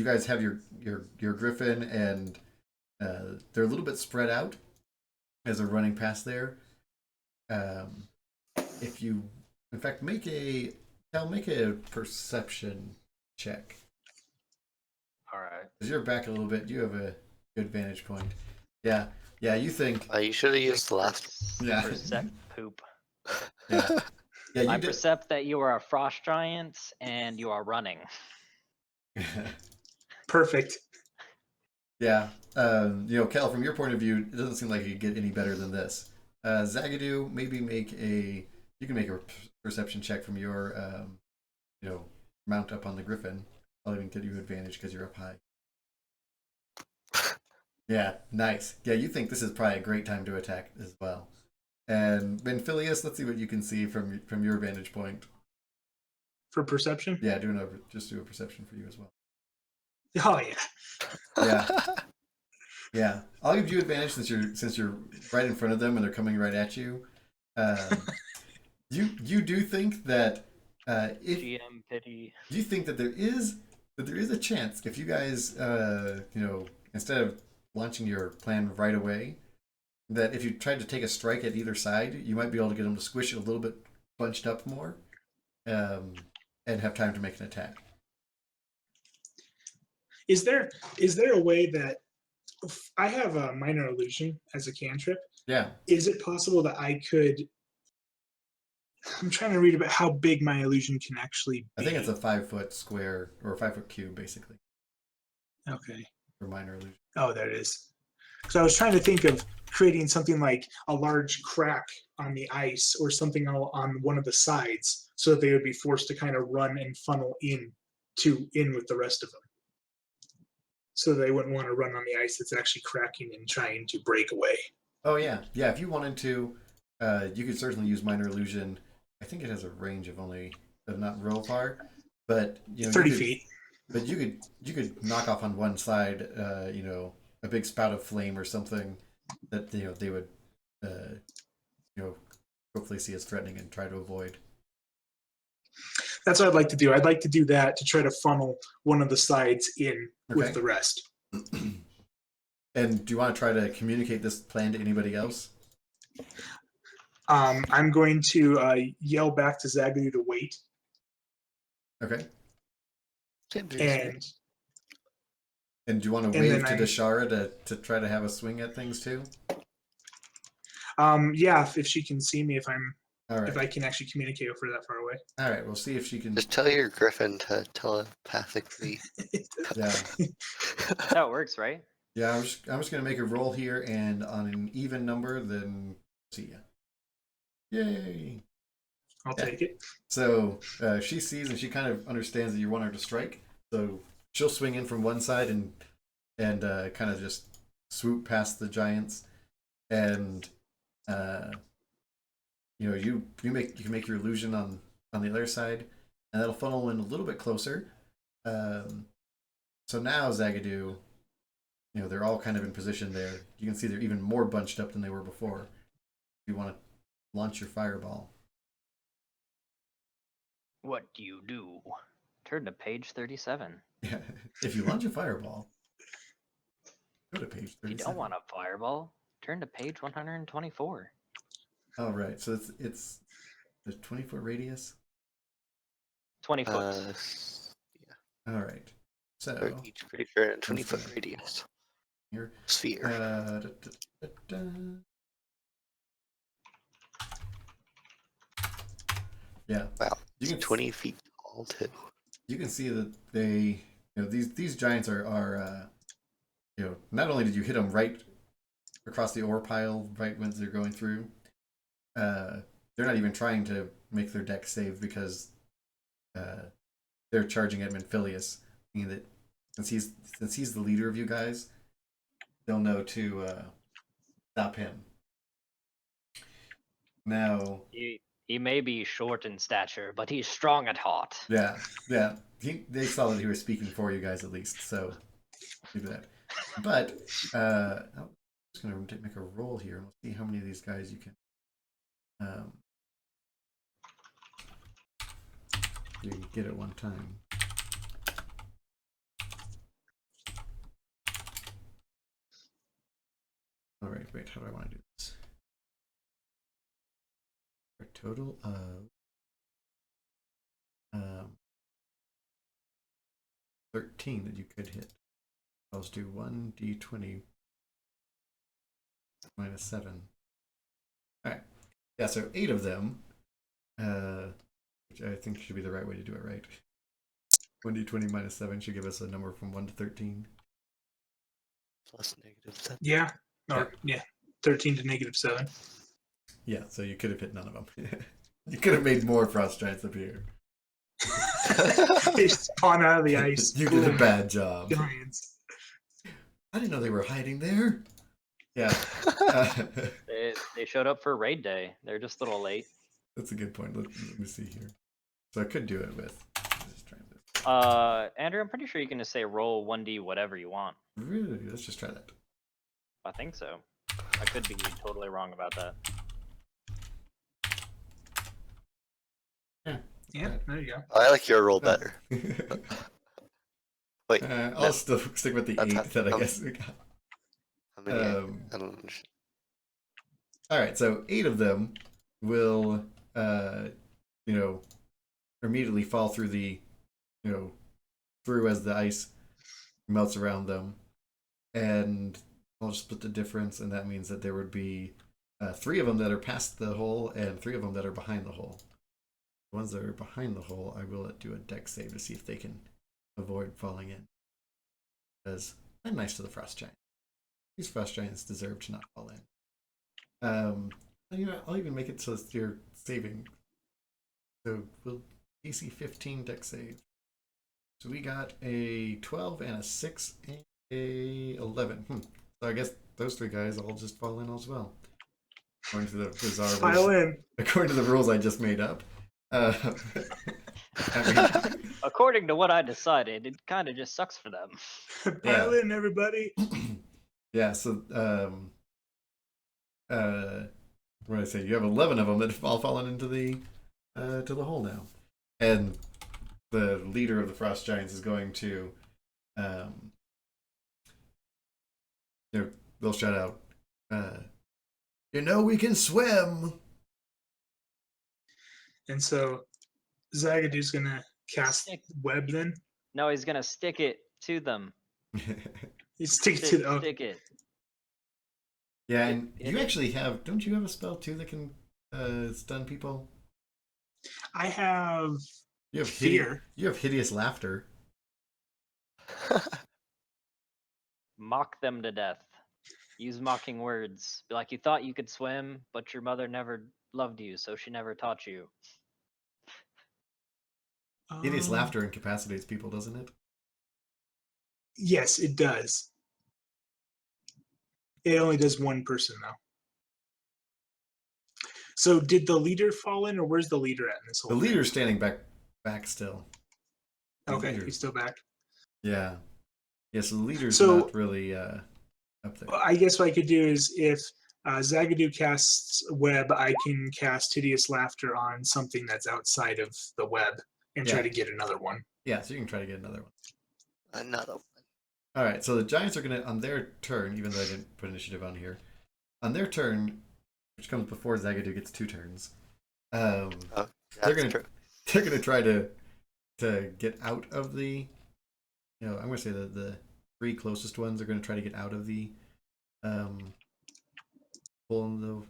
Speaker 3: guys have your griffin, and they're a little bit spread out as they're running past there. If you, in fact, make a perception check.
Speaker 4: All right.
Speaker 3: Because you're back a little bit, you have a good vantage point. Yeah, you think.
Speaker 2: You should have used the last.
Speaker 3: Yeah.
Speaker 4: Percept poop.
Speaker 3: Yeah, yeah.
Speaker 4: I
Speaker 3: You did.
Speaker 4: percept that you are a frost giant and you are running.
Speaker 1: Perfect.
Speaker 3: Yeah. Kel, from your point of view, it doesn't seem like you could get any better than this. Zagadou, maybe you can make a perception check from your, mount up on the griffin. I'll even give you advantage because you're up high. Yeah, nice. Yeah, you think this is probably a great time to attack as well. And Benphilius, let's see what you can see from your vantage point.
Speaker 1: For perception?
Speaker 3: Yeah, just do a perception for you as well.
Speaker 1: Oh yeah.
Speaker 3: Yeah. Yeah, I'll give you advantage since you're right in front of them and they're coming right at you. You do think that if
Speaker 4: GM pity.
Speaker 3: you think that there is a chance if you guys instead of launching your plan right away, that if you tried to take a strike at either side, you might be able to get them to squish it a little bit bunched up more, and have time to make an attack.
Speaker 1: Is there a way that I have a minor illusion as a cantrip?
Speaker 3: Yeah,
Speaker 1: Is it possible that I could? I'm trying to read about how big my illusion can actually be.
Speaker 3: I think it's a 5-foot square or a 5-foot cube, basically,
Speaker 1: Okay.
Speaker 3: for minor illusion.
Speaker 1: Oh, there it is. So I was trying to think of creating something like a large crack on the ice or something on one of the sides, so that they would be forced to kind of run and funnel in with the rest of them. So they wouldn't want to run on the ice that's actually cracking and trying to break away.
Speaker 3: Oh yeah, yeah. If you wanted to, you could certainly use minor illusion. I think it has a range of not real far, but
Speaker 1: 30 feet.
Speaker 3: But you could knock off on one side, a big spout of flame or something that they would, hopefully see as threatening and try to avoid.
Speaker 1: That's what I'd like to do. I'd like to do that to try to funnel one of the sides in with
Speaker 3: Okay.
Speaker 1: the rest.
Speaker 3: And do you want to try to communicate this plan to anybody else?
Speaker 1: I'm going to yell back to Zagadu to wait,
Speaker 3: Okay.
Speaker 1: and
Speaker 3: And do you want to
Speaker 1: And
Speaker 3: wave
Speaker 1: then
Speaker 3: to Dashara to try to have a swing at things too?
Speaker 1: yeah, if she can see me, if
Speaker 3: All right.
Speaker 1: if I can actually communicate with her that far away.
Speaker 3: All right. We'll see if she can.
Speaker 2: Just tell your griffin to telepathically.
Speaker 3: Yeah.
Speaker 4: That works, right?
Speaker 3: Yeah. I'm just gonna make a roll here, and on an even number, then see ya. Yay!
Speaker 1: I'll
Speaker 3: Yeah.
Speaker 1: take it.
Speaker 3: So she sees and she kind of understands that you want her to strike. So she'll swing in from one side and kind of just swoop past the giants, and you can make your illusion on the other side, and that'll funnel in a little bit closer. So now Zagadu, they're all kind of in position there. You can see they're even more bunched up than they were before. You want to launch your fireball.
Speaker 4: What do you do? Turn to page 37.
Speaker 3: Yeah. If you launch a fireball, go to page 37.
Speaker 4: If you don't want a fireball, turn to page 124.
Speaker 3: Oh, right. So it's the 20-foot radius.
Speaker 4: 20 foot.
Speaker 3: All right. So
Speaker 2: They're each pretty sure in a 20-foot
Speaker 3: Okay.
Speaker 2: radius.
Speaker 3: here,
Speaker 2: Sphere.
Speaker 3: Yeah.
Speaker 2: Wow.
Speaker 3: You
Speaker 2: It's
Speaker 3: can
Speaker 2: 20 feet tall too.
Speaker 3: You can see that they, these giants are not only did you hit them right across the ore pile right when they're going through, they're not even trying to make their deck save because they're charging Edmund Phileas, meaning that since he's the leader of you guys, they'll know to stop him. Now,
Speaker 4: He may be short in stature, but he's strong at heart.
Speaker 3: yeah, they saw that he was speaking for you guys at least, so do that. But I'm just gonna make a roll here and we'll see how many of these guys you can get at one time. All right, wait, how do I want to do this? A total of 13 that you could hit. Let's do 1d20 minus 7. Alright. Yeah, so 8 of them, which I think should be the right way to do it, right? 1d20 minus 7 should give us a number from 1 to 13.
Speaker 2: Plus -7.
Speaker 1: Yeah. Or yeah, 13 to -7.
Speaker 3: Yeah, so you could have hit none of them. You could have made more frost giants appear.
Speaker 1: They spawn out of the ice.
Speaker 3: You did a
Speaker 1: Boom.
Speaker 3: bad job.
Speaker 1: Giants.
Speaker 3: I didn't know they were hiding there. Yeah.
Speaker 4: They showed up for raid day. They're just a little late.
Speaker 3: That's a good point. Let me see here. So I could do it with. Just trying to.
Speaker 4: Andrew, I'm pretty sure you can just say roll 1d whatever you want.
Speaker 3: Really? Let's just try that.
Speaker 4: I think so. I could be totally wrong about that.
Speaker 1: Yeah, there you go.
Speaker 2: I like your roll
Speaker 3: Oh.
Speaker 2: better. Wait,
Speaker 3: I'll
Speaker 2: no.
Speaker 3: still stick with the
Speaker 2: That's
Speaker 3: 8
Speaker 2: how-
Speaker 3: that I guess we got.
Speaker 2: how many? I don't understand.
Speaker 3: All right, so 8 of them will, you know, immediately fall through the, through as the ice melts around them, and I'll just split the difference, and that means that there would be 3 of them that are past the hole and 3 of them that are behind the hole. The ones that are behind the hole, I will do a dex save to see if they can avoid falling in. Because I'm nice to the frost giant. These frost giants deserve to not fall in. I'll even make it so that you're saving. So we'll DC 15 dex save. So we got a 12 and a 6 and a 11. So I guess those 3 guys all just fall in as well. According to the bizarre
Speaker 1: File
Speaker 3: rules,
Speaker 1: in.
Speaker 3: according to the rules I just made up. I mean,
Speaker 4: According to what I decided, it kind of just sucks for them.
Speaker 1: Pile
Speaker 3: Yeah.
Speaker 1: in, everybody.
Speaker 3: yeah, so what did I say? You have 11 of them that have all fallen into the to the hole now, and the leader of the frost giants is going to they'll shout out, we can swim.
Speaker 1: And so Zagadu's gonna cast web then.
Speaker 4: No, he's gonna stick it to them.
Speaker 1: You stick it
Speaker 4: Stick,
Speaker 1: to the
Speaker 4: stick it.
Speaker 3: Yeah,
Speaker 4: It-
Speaker 3: and
Speaker 4: it
Speaker 3: you
Speaker 4: is-
Speaker 3: actually have, don't you have a spell too that can stun people?
Speaker 1: I have
Speaker 3: You have
Speaker 1: fear.
Speaker 3: You have hideous laughter.
Speaker 4: Mock them to death. Use mocking words. Be like, you thought you could swim, but your mother never loved you, so she never taught you.
Speaker 3: Hideous
Speaker 1: um,
Speaker 3: laughter incapacitates people, doesn't it?
Speaker 1: Yes, it does. It only does one person though. So did the leader fall in, or where's the leader at in this whole
Speaker 3: The
Speaker 1: thing?
Speaker 3: leader's standing back still. The
Speaker 1: Okay,
Speaker 3: leader-
Speaker 1: he's still back.
Speaker 3: Yeah. Yeah, so the leader's
Speaker 1: So-
Speaker 3: not really up there.
Speaker 1: Well, I guess what I could do is if Zagadu casts web, I can cast hideous laughter on something that's outside of the web and try
Speaker 3: Yeah.
Speaker 1: to get another one.
Speaker 3: Yeah, so you can try to get another one.
Speaker 2: Another one.
Speaker 3: All right, so the Giants are going to, on their turn, even though I didn't put initiative on here, on their turn, which comes before Zagadu gets 2 turns,
Speaker 2: That's
Speaker 3: gonna-
Speaker 2: true.
Speaker 3: they're going to try to get out of the, I'm going to say that the 3 closest ones are going to try to get out of the hole in the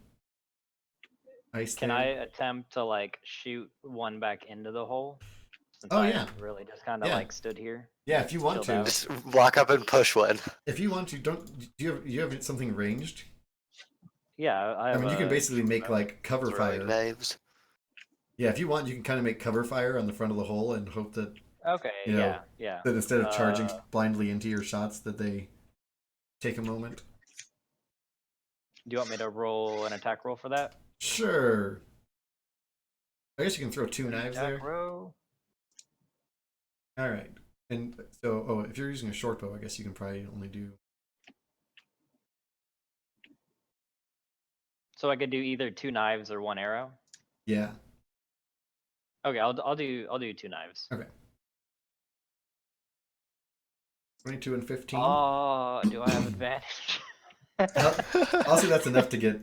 Speaker 3: ice.
Speaker 4: Can
Speaker 3: there.
Speaker 4: I attempt to like shoot one back into the hole? Since
Speaker 3: Oh,
Speaker 4: I
Speaker 3: yeah.
Speaker 4: really just kind of
Speaker 3: Yeah.
Speaker 4: like stood here.
Speaker 3: Yeah, if you want
Speaker 4: Still
Speaker 3: to.
Speaker 4: down.
Speaker 2: Just walk up and push one.
Speaker 3: If you want to, do you have something ranged?
Speaker 4: Yeah, I
Speaker 3: I
Speaker 4: have
Speaker 3: mean, you can
Speaker 4: a-
Speaker 3: basically make like cover
Speaker 2: Throwing
Speaker 3: fire.
Speaker 2: knives.
Speaker 3: Yeah, if you want, you can kind of make cover fire on the front of the hole and hope that
Speaker 4: Okay,
Speaker 3: you know,
Speaker 4: yeah.
Speaker 3: that instead of charging
Speaker 4: Uh,
Speaker 3: blindly into your shots, that they take a moment.
Speaker 4: Do you want me to roll an attack roll for that?
Speaker 3: Sure. I guess you can throw 2 knives
Speaker 4: Attack
Speaker 3: there.
Speaker 4: roll.
Speaker 3: All right. And so, if you're using a short bow, I guess you can probably only do.
Speaker 4: So I could do either 2 knives or 1 arrow.
Speaker 3: Yeah.
Speaker 4: Okay, I'll do 2 knives.
Speaker 3: Okay. 22 and 15.
Speaker 4: Oh, do I have advantage?
Speaker 3: I'll say that's enough to get,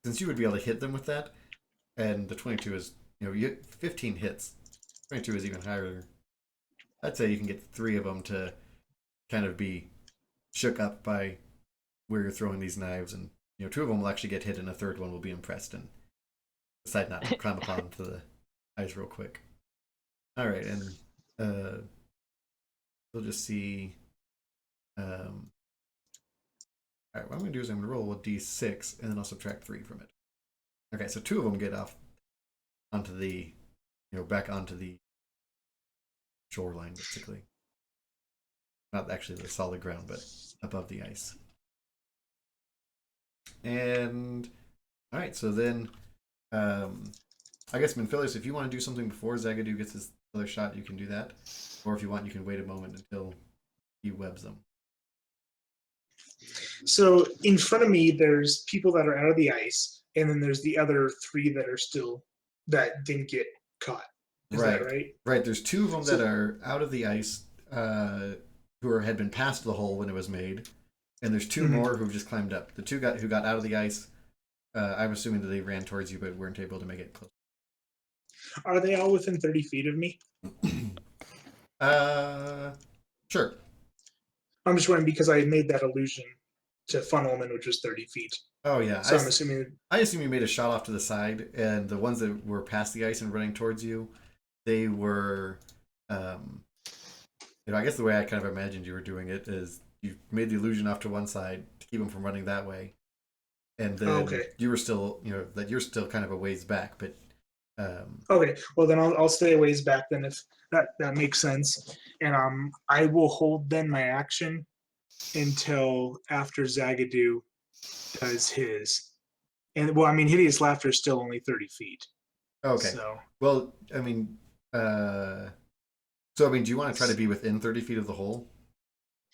Speaker 3: since you would be able to hit them with that, and the 22 is, you get 15 hits. 22 is even higher. I'd say you can get 3 of them to kind of be shook up by where you're throwing these knives, and 2 of them will actually get hit, and a 3rd one will be impressed and decide not to climb up onto the ice real quick. All right, and we'll just see. All right, what I'm going to do is I'm going to roll a d6 and then I'll subtract 3 from it. Okay, so 2 of them get off onto the, back onto the shoreline, basically. Not actually the solid ground, but above the ice. And, all right, so then I guess Minphilius, if you want to do something before Zagadou gets his other shot, you can do that. Or if you want, you can wait a moment until he webs them.
Speaker 1: So in front of me, there's people that are out of the ice, and then there's the other 3 that are still that didn't get caught. Is that right?
Speaker 3: Right. There's 2 of them
Speaker 1: So-
Speaker 3: that are out of the ice, had been past the hole when it was made, and there's 2
Speaker 1: Mhm.
Speaker 3: more who've just climbed up. The 2 who got out of the ice, I'm assuming that they ran towards you but weren't able to make it close.
Speaker 1: Are they all within 30 feet of me?
Speaker 3: Sure.
Speaker 1: I'm just wondering because I made that illusion to Funnelman, which was 30 feet.
Speaker 3: Oh yeah.
Speaker 1: So I'm assuming.
Speaker 3: I assume you made a shot off to the side, and the ones that were past the ice and running towards you, they were, I guess the way I kind of imagined you were doing it is you made the illusion off to one side to keep them from running that way, and then
Speaker 1: Okay.
Speaker 3: you were still, that you're still kind of a ways back, but.
Speaker 1: Okay, well then I'll stay a ways back then if that makes sense, and I will hold then my action until after Zagadou does his, and well I mean Hideous Laughter is still only 30 feet.
Speaker 3: Okay.
Speaker 1: So
Speaker 3: Well, I mean, do you want to try to be within 30 feet of the hole?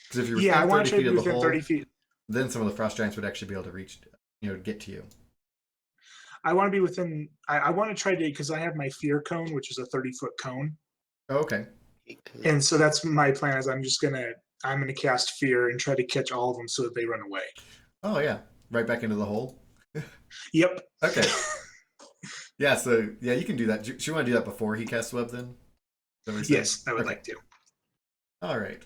Speaker 3: Because if you're
Speaker 1: yeah, I
Speaker 3: within
Speaker 1: want
Speaker 3: 30
Speaker 1: to try
Speaker 3: feet
Speaker 1: to
Speaker 3: of
Speaker 1: be
Speaker 3: the
Speaker 1: within
Speaker 3: hole,
Speaker 1: 30 feet.
Speaker 3: then some of the frost giants would actually be able to reach, get to you.
Speaker 1: I want to be within. I want to try to because I have my fear cone, which is a 30-foot cone,
Speaker 3: Oh, okay.
Speaker 1: and so that's my plan. Is I'm gonna cast fear and try to catch all of them so that they run away.
Speaker 3: Oh yeah, right back into the hole.
Speaker 1: Yep.
Speaker 3: Okay. Yeah, so yeah, you can do that. Do you want to do that before he casts web then? Is that what you're saying?
Speaker 1: Yes, I would
Speaker 3: Okay.
Speaker 1: like to.
Speaker 3: All right.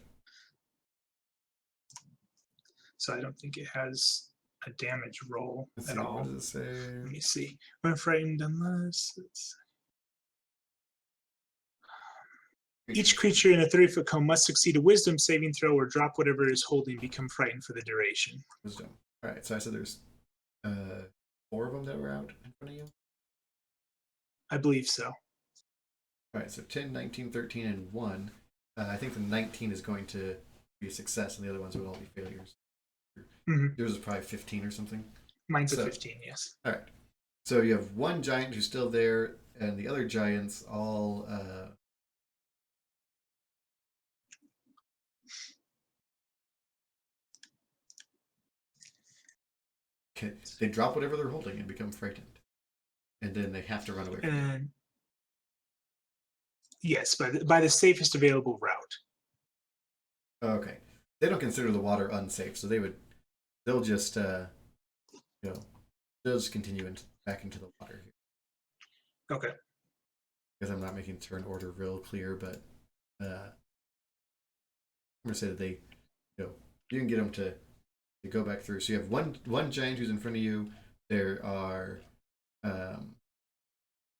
Speaker 1: So I don't think it has a damage roll
Speaker 3: Let's
Speaker 1: at
Speaker 3: see,
Speaker 1: all.
Speaker 3: what does it say?
Speaker 1: Let me see. When frightened, unless each creature in a 30-foot cone must succeed a Wisdom saving throw or drop whatever it is holding, become frightened for the duration.
Speaker 3: Wisdom. All right, so I said there's 4 of them that were out in front of you.
Speaker 1: I believe so.
Speaker 3: All right, so 10, 19, 13, and 1. I think the 19 is going to be a success, and the other ones would all be failures.
Speaker 1: Mhm.
Speaker 3: Yours is probably 15 or something.
Speaker 1: Mine's a
Speaker 3: So-
Speaker 1: 15, yes.
Speaker 3: All right. So you have one giant who's still there, and the other giants all. They drop whatever they're holding and become frightened, and then they have to run away from you.
Speaker 1: And yes, by the safest available route.
Speaker 3: Okay. They don't consider the water unsafe, so they'll just they'll just continue back into the water here.
Speaker 1: Okay.
Speaker 3: Because I'm not making turn order real clear, but I'm gonna say that they, you can get them to go back through. So you have one giant who's in front of you. There are, what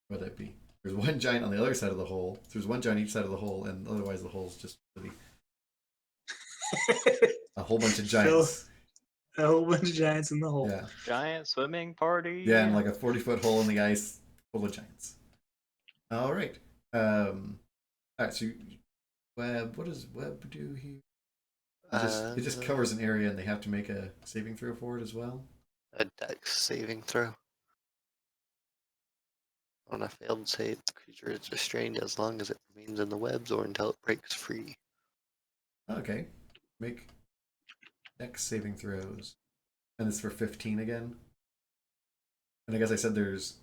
Speaker 3: would that be? There's one giant on the other side of the hole. So there's one giant each side of the hole, and otherwise the hole's just really a whole bunch of giants.
Speaker 1: A whole bunch of giants in the hole.
Speaker 3: Yeah,
Speaker 4: Giant swimming party.
Speaker 3: yeah, and like a 40-foot hole in the ice full of giants. All right. All right. So web. What does web do here? It just covers an area, and they have to make a saving throw for it as well.
Speaker 2: A dex saving throw. On a failed save, the creature is restrained as long as it remains in the webs or until it breaks free.
Speaker 3: Okay. Make dex saving throws. And it's for 15 again. And I guess I said there's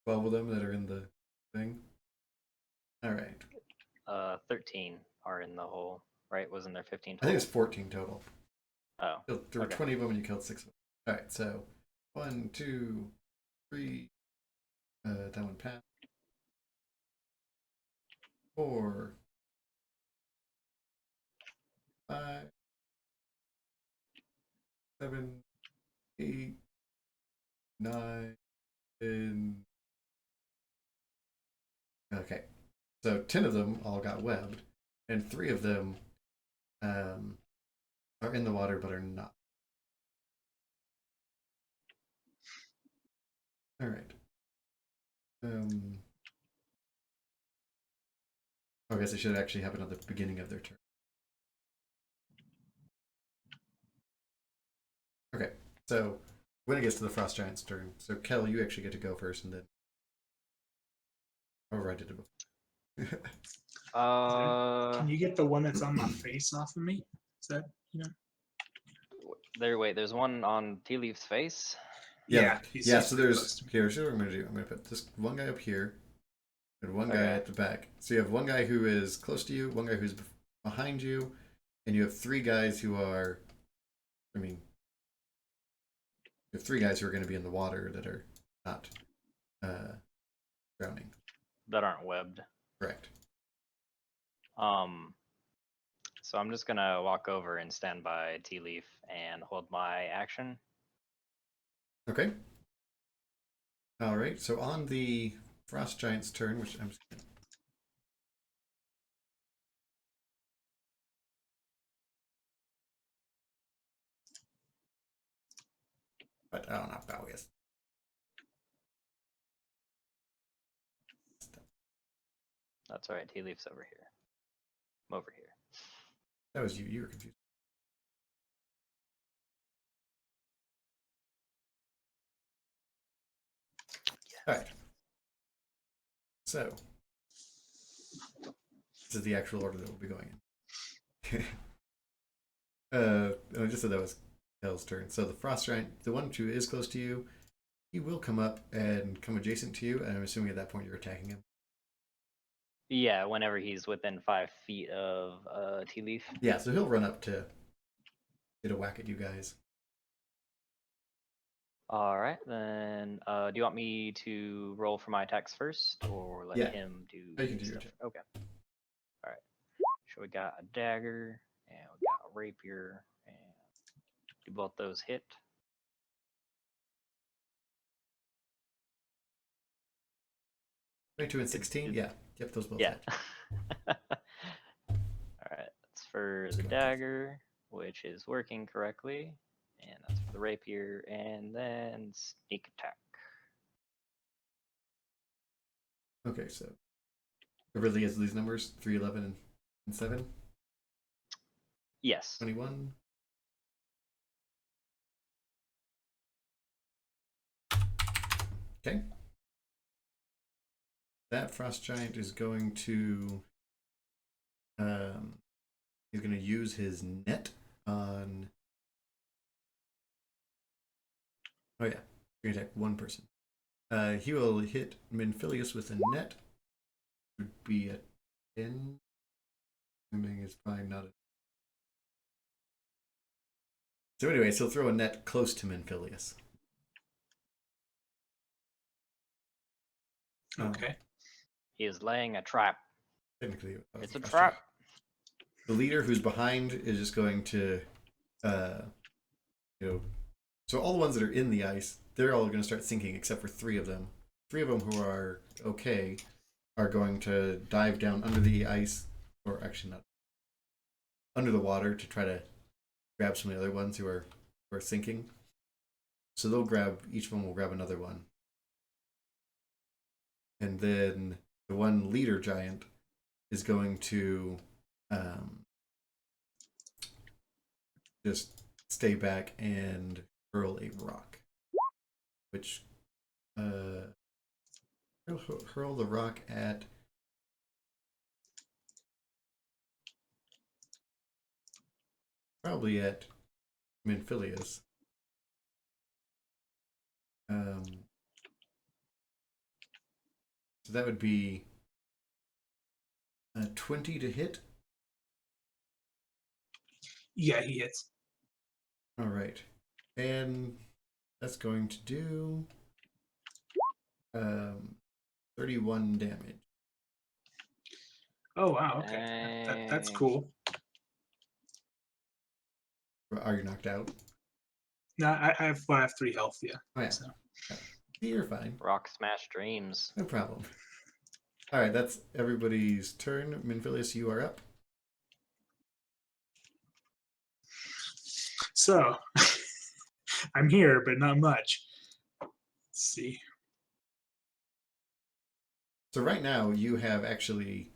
Speaker 3: 12 of them that are in the thing. All right.
Speaker 4: 13 are in the hole, right? Wasn't there 15
Speaker 3: I
Speaker 4: total?
Speaker 3: think it's 14 total.
Speaker 4: Oh,
Speaker 3: There were
Speaker 4: okay.
Speaker 3: 20 of them and you killed 6 of them. All right. So 1, 2, 3. That one passed. 4, 5, 7, 8, 9, 10. Okay. So 10 of them all got webbed, and 3 of them are in the water but are not. All right. I guess it should actually happen at the beginning of their turn. Okay, so when it gets to the frost giant's turn, so Kel, you actually get to go first, and then However, I did it before.
Speaker 1: Can you get the one that's on my face off of me? Is that, you know?
Speaker 4: Wait, there's one on Tea Leaf's face.
Speaker 1: Yeah.
Speaker 3: Yeah. So
Speaker 1: pretty
Speaker 3: there's
Speaker 1: close to me.
Speaker 3: here's what I'm gonna do. I'm gonna put this one guy up here, and one guy
Speaker 4: Okay.
Speaker 3: at the back. So you have one guy who is close to you, one guy who's behind you, and you have three guys who are. I mean, you have three guys who are going to be in the water that are not drowning.
Speaker 4: That aren't webbed.
Speaker 3: Correct.
Speaker 4: So I'm just gonna walk over and stand by Tea Leaf and hold my action.
Speaker 3: Okay. All right. So on the Frost Giant's turn, which I'm just gonna... But I don't know about this.
Speaker 4: That's all right. Tea Leaf's over here. I'm over here.
Speaker 3: That was you. You were confused. All right. So this is the actual order that we'll be going in. I just said that was Kel's turn. So the Frost Giant, the one who is close to you, he will come up and come adjacent to you, and I'm assuming at that point you're attacking him.
Speaker 4: Yeah, whenever he's within 5 feet of Tea Leaf.
Speaker 3: Yeah, so he'll run up to get a whack at you guys.
Speaker 4: All right, then. Do you want me to roll for my attacks first, or let
Speaker 3: Yeah,
Speaker 4: him do?
Speaker 3: you can do your
Speaker 4: stuff?
Speaker 3: attack.
Speaker 4: Okay. All right. So we got a dagger and we got a rapier, and do both those hit?
Speaker 3: Two and 16. Yeah, yep, those both.
Speaker 4: Yeah.
Speaker 3: hit.
Speaker 4: All right. That's for the dagger, which is working correctly, and that's for the rapier, and then sneak attack.
Speaker 3: Okay, so everybody gets these numbers: 3, 11, and 7.
Speaker 4: Yes.
Speaker 3: 21. Okay. That Frost Giant is going to he's going to use his net on. Oh yeah, you're gonna attack one person. He will hit Minphilius with a net. Would be a 10. Assuming it's probably not a. So anyways, he'll throw a net close to Minphilius.
Speaker 1: Okay.
Speaker 4: He is laying a trap.
Speaker 3: Technically, that was
Speaker 4: It's
Speaker 3: the
Speaker 4: a
Speaker 3: Frost
Speaker 4: trap.
Speaker 3: Giant. The leader who's behind is just going to, so all the ones that are in the ice, they're all going to start sinking except for 3 of them. 3 of them who are okay are going to dive down under the ice, or actually not, under the water to try to grab some of the other ones who are sinking. So they'll grab, each one will grab another one. And then the one leader giant is going to just stay back and hurl a rock, which hurl the rock at probably at Minphilius. So that would be 20 to hit.
Speaker 1: Yeah, he hits.
Speaker 3: All right, and that's going to do 31 damage.
Speaker 1: Oh wow. Okay. That's
Speaker 4: Dang.
Speaker 1: cool.
Speaker 3: Are you knocked out?
Speaker 1: No, I have 3 health. Yeah.
Speaker 3: Oh yeah,
Speaker 1: So.
Speaker 3: you're fine.
Speaker 4: Rock smash dreams.
Speaker 3: No problem. All right, that's everybody's turn. Minphilius, you are up.
Speaker 1: So, I'm here, but not much. Let's see.
Speaker 3: So right now you have actually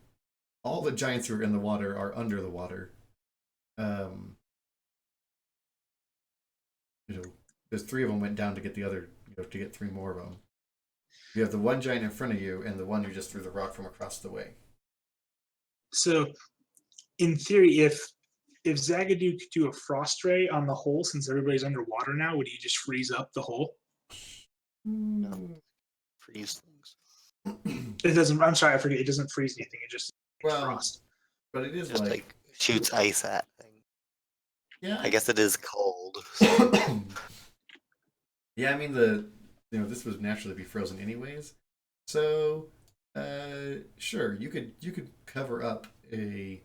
Speaker 3: all the giants who are in the water are under the water. Because 3 of them went down to get the other, to get 3 more of them. You have the one giant in front of you and the one who just threw the rock from across the way.
Speaker 1: So, in theory, if Zagadou could do a frost ray on the hole, since everybody's underwater now, would he just freeze up the hole?
Speaker 2: Freeze things.
Speaker 1: It doesn't. I'm sorry, I forget. It doesn't freeze anything. It just
Speaker 3: Well,
Speaker 1: frost.
Speaker 3: but it is
Speaker 2: Just like shoots ice at thing.
Speaker 3: yeah.
Speaker 2: I guess it is cold. So
Speaker 3: Yeah, I mean this would naturally be frozen anyways. So sure, you could cover up a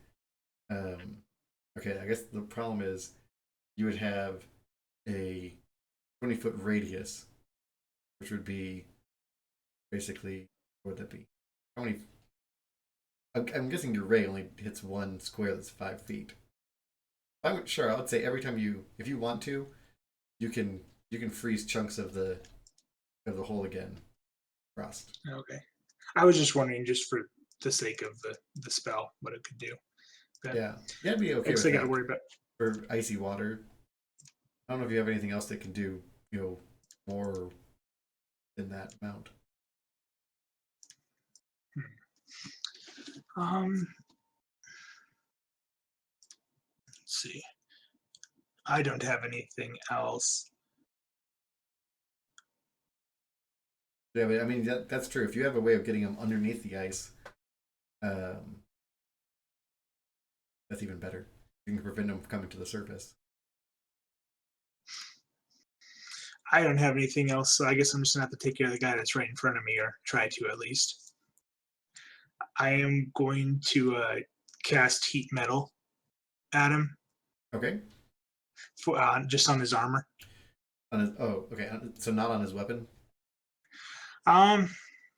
Speaker 3: okay, I guess the problem is you would have a 20-foot radius, which would be basically, what would that be? How many? I'm guessing your ray only hits one square that's 5 feet. Sure, I would say every time if you want to, you can freeze chunks of the hole again. Frost.
Speaker 1: Okay. I was just wondering, just for the sake of the spell, what it could do. But
Speaker 3: Yeah, I'd be okay
Speaker 1: I guess
Speaker 3: with
Speaker 1: I got to
Speaker 3: that.
Speaker 1: worry about.
Speaker 3: For icy water, I don't know if you have anything else that can do more than that amount.
Speaker 1: Let's see. I don't have anything else.
Speaker 3: Yeah, but I mean that's true. If you have a way of getting them underneath the ice, that's even better. You can prevent them from coming to the surface.
Speaker 1: I don't have anything else, so I guess I'm just gonna have to take care of the guy that's right in front of me, or try to at least. I am going to cast heat metal at him,
Speaker 3: Okay.
Speaker 1: for just on his armor.
Speaker 3: Okay. So not on his weapon.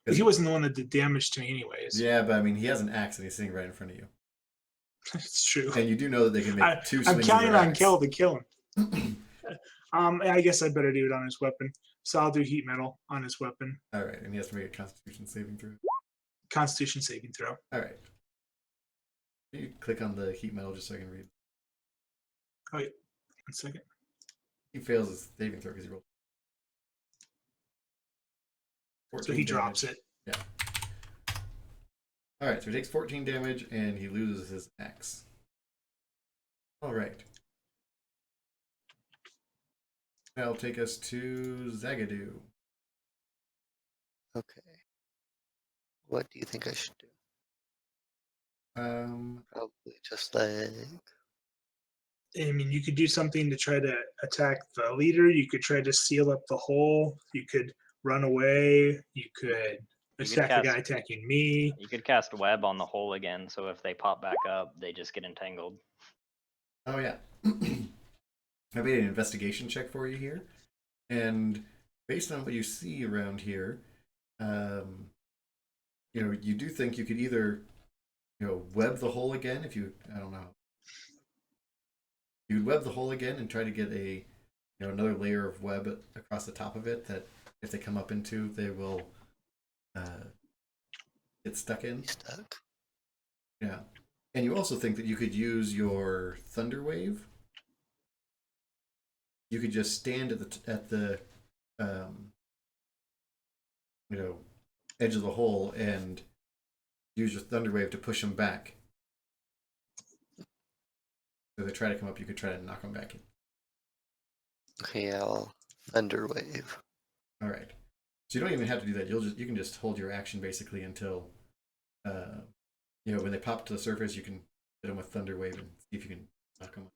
Speaker 1: He wasn't the one that did damage to me, anyways.
Speaker 3: Yeah, but I mean, he has an axe and he's sitting right in front of you,
Speaker 1: It's true.
Speaker 3: and you do know that they can make two swings.
Speaker 1: I'm counting
Speaker 3: of their
Speaker 1: on
Speaker 3: axe.
Speaker 1: Kel to kill him. I guess I better do it on his weapon. So I'll do heat metal on his weapon.
Speaker 3: All right, and he has to make a Constitution saving throw.
Speaker 1: Constitution saving throw.
Speaker 3: All right. Can you click on the heat metal just so I can read?
Speaker 1: Oh, wait. 1 second.
Speaker 3: He fails his saving throw because he rolled.
Speaker 1: So he drops it.
Speaker 3: Yeah. All right, so he takes 14 damage and he loses his axe. All right. That'll take us to Zagadou.
Speaker 2: okay. What do you think I should do? Probably just like
Speaker 1: I mean, you could do something to try to attack the leader. You could try to seal up the hole. You could run away. You could attack the guy attacking me.
Speaker 4: You could cast web on the hole again, so if they pop back up, they just get entangled.
Speaker 3: Oh yeah. I made an investigation check for you here, and based on what you see around here, you do think you could either, web the hole again if you, I don't know. You would web the hole again and try to get another layer of web across the top of it that if they come up into, they will get stuck in.
Speaker 2: stuck.
Speaker 3: Yeah. And you also think that you could use your Thunder Wave. You could just stand at the edge of the hole and use your Thunder Wave to push them back. So if they try to come up, you could try to knock them back in.
Speaker 2: Okay, I'll Thunder Wave.
Speaker 3: All right. So you don't even have to do that. You can just hold your action basically until when they pop to the surface, you can hit them with Thunder Wave and see if you can knock them up.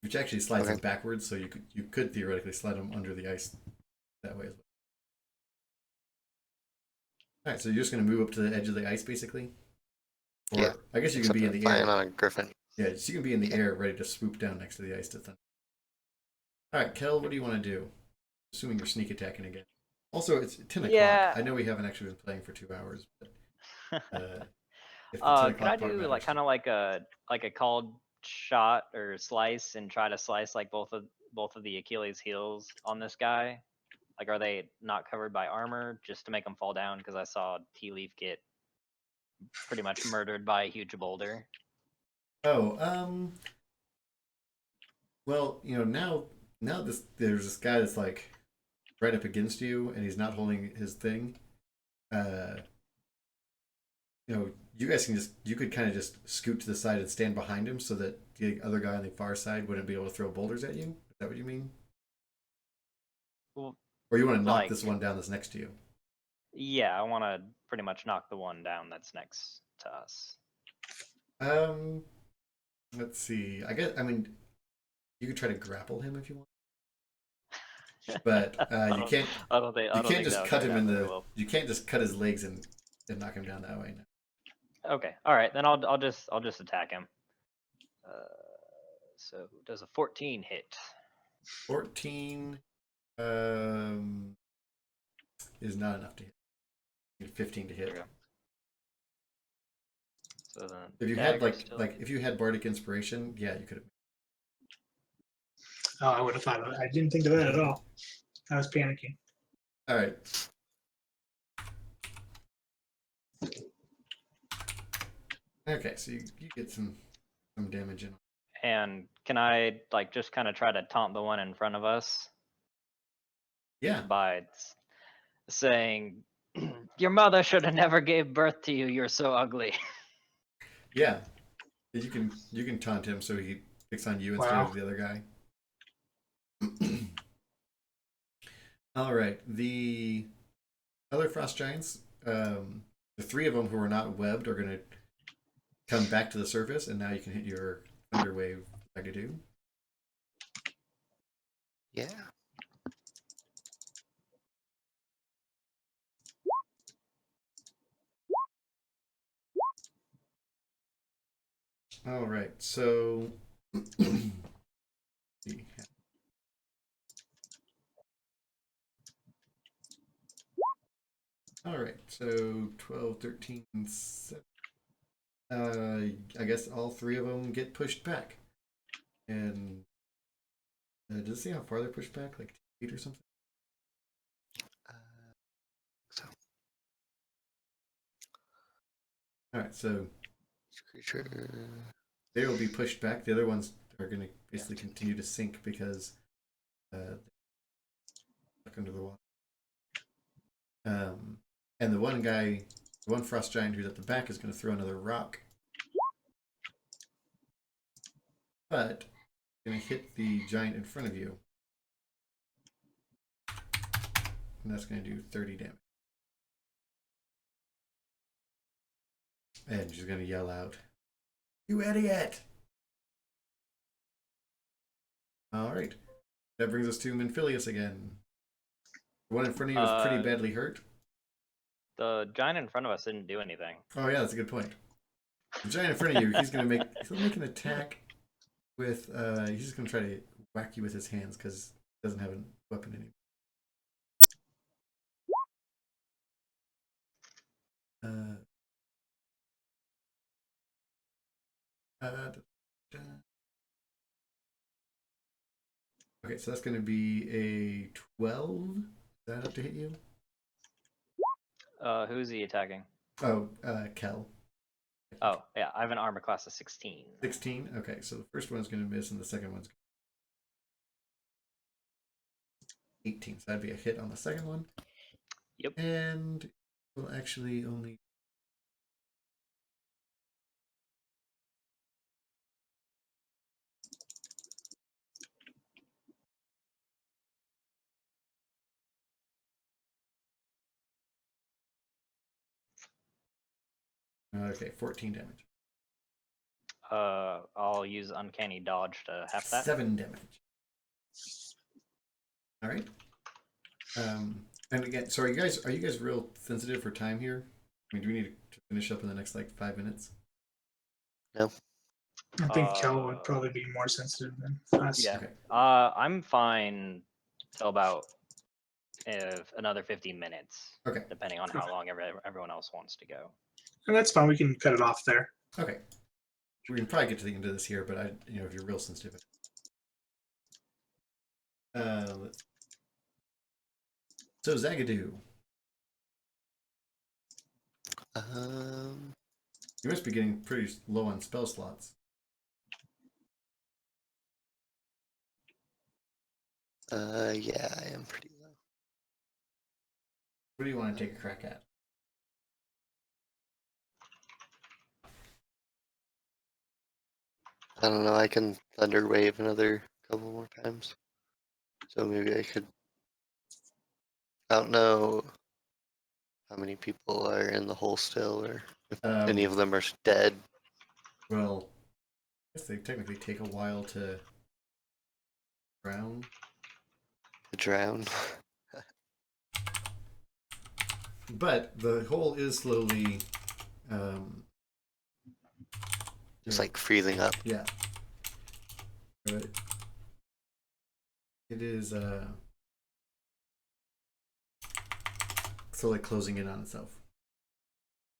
Speaker 3: Which actually slides them backwards, so you could theoretically slide them under the ice that way as well. All right, so you're just going to move up to the edge of the ice, basically? Or,
Speaker 2: Yeah.
Speaker 3: I guess you can be in the
Speaker 2: flying
Speaker 3: air.
Speaker 2: on a griffin.
Speaker 3: Yeah, so you can be in the air ready to swoop down next to the ice to thunder. All right, Kel, what do you want to do? Assuming you're sneak attacking again. Also, it's 10 o'clock.
Speaker 4: Yeah.
Speaker 3: I know we haven't actually been playing for 2 hours, but if the 10
Speaker 4: Can I
Speaker 3: o'clock part
Speaker 4: do
Speaker 3: matters.
Speaker 4: kind of like a called shot or slice and try to slice like both of the Achilles heels on this guy? Like, are they not covered by armor just to make them fall down? Because I saw Tea Leaf get pretty much murdered by a huge boulder.
Speaker 3: Oh, well, now there's this guy that's like right up against you and he's not holding his thing, you guys you could kind of just scoot to the side and stand behind him so that the other guy on the far side wouldn't be able to throw boulders at you. Is that what you mean?
Speaker 4: Well,
Speaker 3: Or you want to knock
Speaker 4: like-
Speaker 3: this one down that's next to you?
Speaker 4: yeah, I want to pretty much knock the one down that's next to us.
Speaker 3: Let's see. I mean, you could try to grapple him if you want. But you can't.
Speaker 4: I don't think.
Speaker 3: You can't just cut him in the. You can't just cut his legs and knock him down that way. No.
Speaker 4: Okay. All right. Then I'll just attack him. So does a 14 hit?
Speaker 3: 14 is not enough to hit. You need 15 to hit.
Speaker 4: Okay. So then
Speaker 3: If you had
Speaker 4: dagger still-
Speaker 3: if you had bardic inspiration, yeah, you could have.
Speaker 1: Oh, I would have thought of it. I didn't think of that at all. I was panicking.
Speaker 3: All right. Okay, so you get some damage in.
Speaker 4: And can I like just kind of try to taunt the one in front of us
Speaker 3: Yeah.
Speaker 4: by saying, "Your mother should have never gave birth to you. You're so ugly."
Speaker 3: Yeah. You can taunt him so he picks on you instead
Speaker 1: Wow.
Speaker 3: of the other guy. All right. The other frost giants, the 3 of them who are not webbed are going to come back to the surface, and now you can hit your thunder wave Zagadou.
Speaker 2: Yeah.
Speaker 3: All right. So. see. All right, so 12, 13, 7. I guess all 3 of them get pushed back. And does it say how far they're pushed back? Like 2 feet or something?
Speaker 2: So
Speaker 3: All right, so
Speaker 2: creature.
Speaker 3: they will be pushed back. The other ones are going to basically continue to sink because they're stuck under the water. And the one guy, the one frost giant who's at the back is going to throw another rock. But going to hit the giant in front of you. And that's going to do 30 damage. And she's going to yell out, "You idiot!" Alright. That brings us to Minphilius again. The one in front of you is pretty badly hurt.
Speaker 4: The giant in front of us didn't do anything.
Speaker 3: Oh yeah, that's a good point. The giant in front of you, he'll make an attack with he's just gonna try to whack you with his hands because he doesn't have a weapon anymore. Okay, so that's gonna be a 12. Is that enough to hit you?
Speaker 4: Who's he attacking?
Speaker 3: Oh, Kel.
Speaker 4: Oh, yeah, I have an armor class of 16.
Speaker 3: 16? Okay, so the first one's going to miss and the second one's 18. So that'd be a hit on the second one.
Speaker 4: Yep.
Speaker 3: And we'll actually only. Okay, 14 damage.
Speaker 4: I'll use uncanny dodge to half that.
Speaker 3: 7 damage. All right. And again, so are you guys real sensitive for time here? I mean, do we need to finish up in the next like 5 minutes?
Speaker 2: No.
Speaker 1: I think Kel would probably be more sensitive than us.
Speaker 4: Yeah.
Speaker 3: Okay.
Speaker 4: I'm fine till about another 50 minutes.
Speaker 3: Okay.
Speaker 4: Depending on how long everyone else wants to go.
Speaker 1: And that's fine. We can cut it off there.
Speaker 3: Okay. We can probably get to the end of this here, but if you're real sensitive. So Zagadou, you must be getting pretty low on spell slots.
Speaker 2: Yeah, I am pretty low.
Speaker 3: What do you want to take a crack at?
Speaker 2: I don't know. I can thunder wave another couple more times. So maybe I could. I don't know how many people are in the hole still, or if any of them are dead.
Speaker 3: Well, I guess they technically take a while to drown.
Speaker 2: To drown.
Speaker 3: But the hole is slowly,
Speaker 2: Just like freezing up.
Speaker 3: yeah. But it is slowly closing in on itself.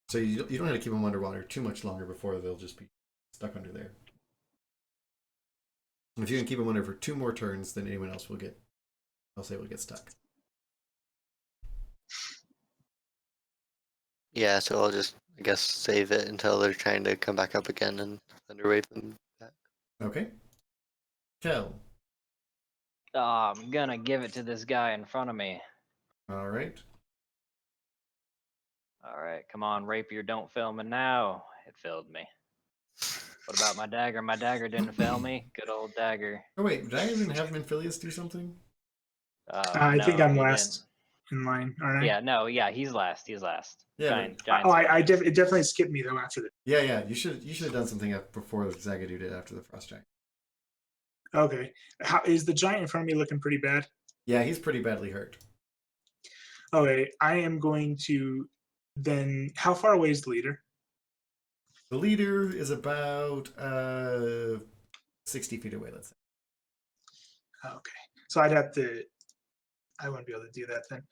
Speaker 3: So you don't have to keep them underwater too much longer before they'll just be stuck under there. And if you can keep them under for 2 more turns, then anyone else will get, I'll say, will get stuck.
Speaker 2: Yeah, so I'll just, I guess, save it until they're trying to come back up again and thunder wave them back.
Speaker 3: Okay. Kel.
Speaker 4: I'm gonna give it to this guy in front of me.
Speaker 3: All right.
Speaker 4: All right, come on, Rapier, don't fail me now. It failed me. What about my dagger? My dagger didn't fail me. Good old dagger.
Speaker 3: Oh wait, did I even have Minphilius do something?
Speaker 1: I think
Speaker 4: No,
Speaker 1: I'm
Speaker 4: he
Speaker 1: last in line, aren't I?
Speaker 4: didn't. Yeah, no, yeah, he's last. He's last.
Speaker 3: Yeah,
Speaker 4: Giant
Speaker 1: Oh,
Speaker 4: sword.
Speaker 1: it definitely skipped me though after the.
Speaker 3: Yeah. You should have done something before Zagadou did after the Frost Giant.
Speaker 1: Okay, how is the giant in front of me looking pretty bad?
Speaker 3: Yeah, he's pretty badly hurt.
Speaker 1: Okay, I am going to then. How far away is the leader?
Speaker 3: The leader is about 60 feet away, let's say.
Speaker 1: Okay, so I'd have to. I wouldn't be able to do that then.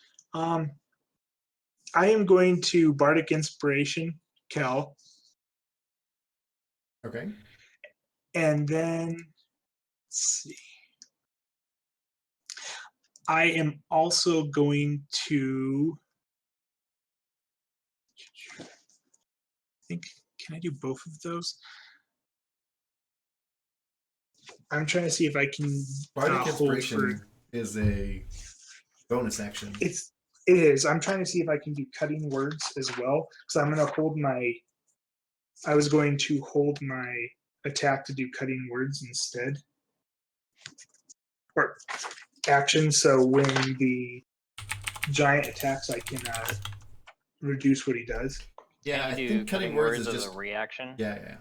Speaker 1: I am going to Bardic Inspiration, Kel,
Speaker 3: Okay.
Speaker 1: and then let's see. I am also going to. I think, can I do both of those? I'm trying to see if I can
Speaker 3: Bardic
Speaker 1: hold
Speaker 3: Inspiration is a bonus action.
Speaker 1: It is. I'm trying to see if I can do cutting words as well, because I'm going to hold my. I was going to hold my attack to do cutting words instead, or action. So when the giant attacks, I can reduce what he does.
Speaker 3: Yeah, I
Speaker 4: Can you do
Speaker 3: think cutting words is
Speaker 4: as
Speaker 3: just
Speaker 4: a reaction?
Speaker 3: yeah.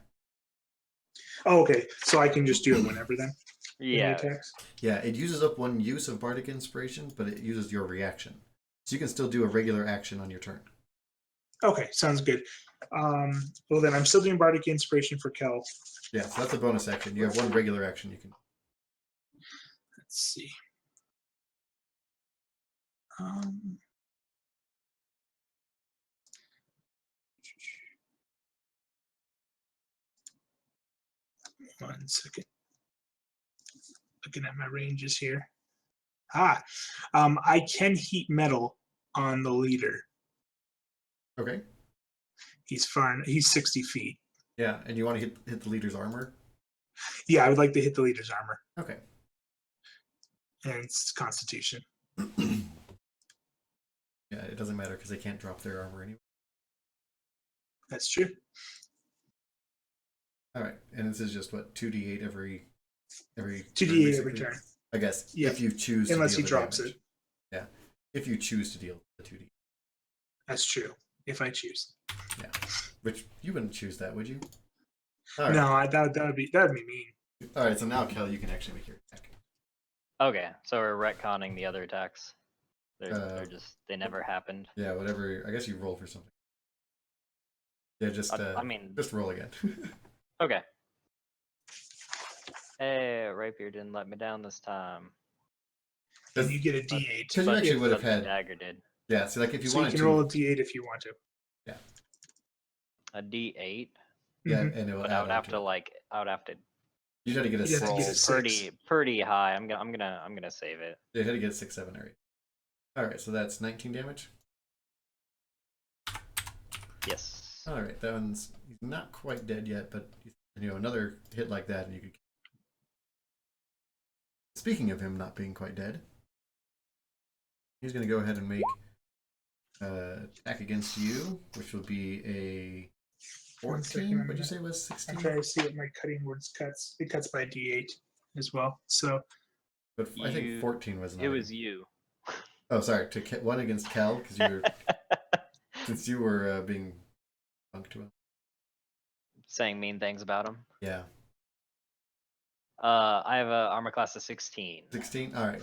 Speaker 1: Oh, okay. So I can just do it whenever then. When he
Speaker 4: Yeah.
Speaker 1: attacks.
Speaker 3: Yeah, it uses up 1 use of Bardic Inspiration, but it uses your reaction. So you can still do a regular action on your turn.
Speaker 1: Okay, sounds good. Well, then I'm still doing Bardic Inspiration for Kel.
Speaker 3: Yeah, so that's a bonus action. You have 1 regular action you can.
Speaker 1: Let's see. One second. Looking at my ranges here. I can heat metal on the leader.
Speaker 3: Okay.
Speaker 1: He's far. He's 60 feet.
Speaker 3: Yeah, and you want to hit the leader's armor?
Speaker 1: Yeah, I would like to hit the leader's armor
Speaker 3: Okay.
Speaker 1: and it's Constitution.
Speaker 3: Yeah, it doesn't matter because they can't drop their armor anyway.
Speaker 1: That's true.
Speaker 3: All right, and this is just what 2d8 every
Speaker 1: 2d8 every
Speaker 3: basically?
Speaker 1: turn.
Speaker 3: I guess
Speaker 1: Yeah,
Speaker 3: if you choose
Speaker 1: unless
Speaker 3: to
Speaker 1: he
Speaker 3: deal the
Speaker 1: drops
Speaker 3: damage.
Speaker 1: it.
Speaker 3: Yeah, if you choose to deal the 2d.
Speaker 1: That's true. If I choose.
Speaker 3: Yeah, which you wouldn't choose that, would you? All right.
Speaker 1: No, that'd be mean.
Speaker 3: All right, so now Kel, you can actually make your attack.
Speaker 4: Okay, so we're retconning the other attacks. They're just they never happened.
Speaker 3: Yeah, whatever. I guess you roll for something. Yeah, just
Speaker 4: I mean,
Speaker 3: just roll again.
Speaker 4: okay. Hey, Rapier didn't let me down this time.
Speaker 1: And you get a D8.
Speaker 3: Because you
Speaker 4: But
Speaker 3: actually would have
Speaker 4: the
Speaker 3: had.
Speaker 4: dagger did.
Speaker 3: Yeah, so like if you
Speaker 1: So you
Speaker 3: wanted
Speaker 1: can
Speaker 3: to.
Speaker 1: roll a D8 if you want to.
Speaker 4: A D8.
Speaker 3: Yeah,
Speaker 1: Mhm.
Speaker 3: and it will
Speaker 4: But
Speaker 3: add
Speaker 4: I would
Speaker 3: on
Speaker 4: have
Speaker 3: to
Speaker 4: to
Speaker 3: it.
Speaker 4: I would have to
Speaker 3: You had to get a
Speaker 1: You'd have to
Speaker 4: roll
Speaker 1: get a
Speaker 3: 6.
Speaker 1: six.
Speaker 4: pretty high. I'm gonna save it.
Speaker 3: You had to get 6, 7, or 8. All right, so that's 19 damage.
Speaker 4: Yes.
Speaker 3: All right, that one's he's not quite dead yet, but another hit like that, and you could. Speaking of him not being quite dead, he's going to go ahead and make attack against you, which will be a
Speaker 1: 1 second,
Speaker 3: 14.
Speaker 1: I'm
Speaker 3: What'd you
Speaker 1: gonna-
Speaker 3: say was
Speaker 1: I'm
Speaker 3: 16?
Speaker 1: trying to see what my cutting words cuts. It cuts by D8 as well. So
Speaker 3: But I think
Speaker 4: You-
Speaker 3: 14 was not.
Speaker 4: It was you.
Speaker 3: Oh, sorry. One against Kel because you were since you were being punked to him.
Speaker 4: Saying mean things about him.
Speaker 3: Yeah.
Speaker 4: I have a armor class of 16.
Speaker 3: 16. All right.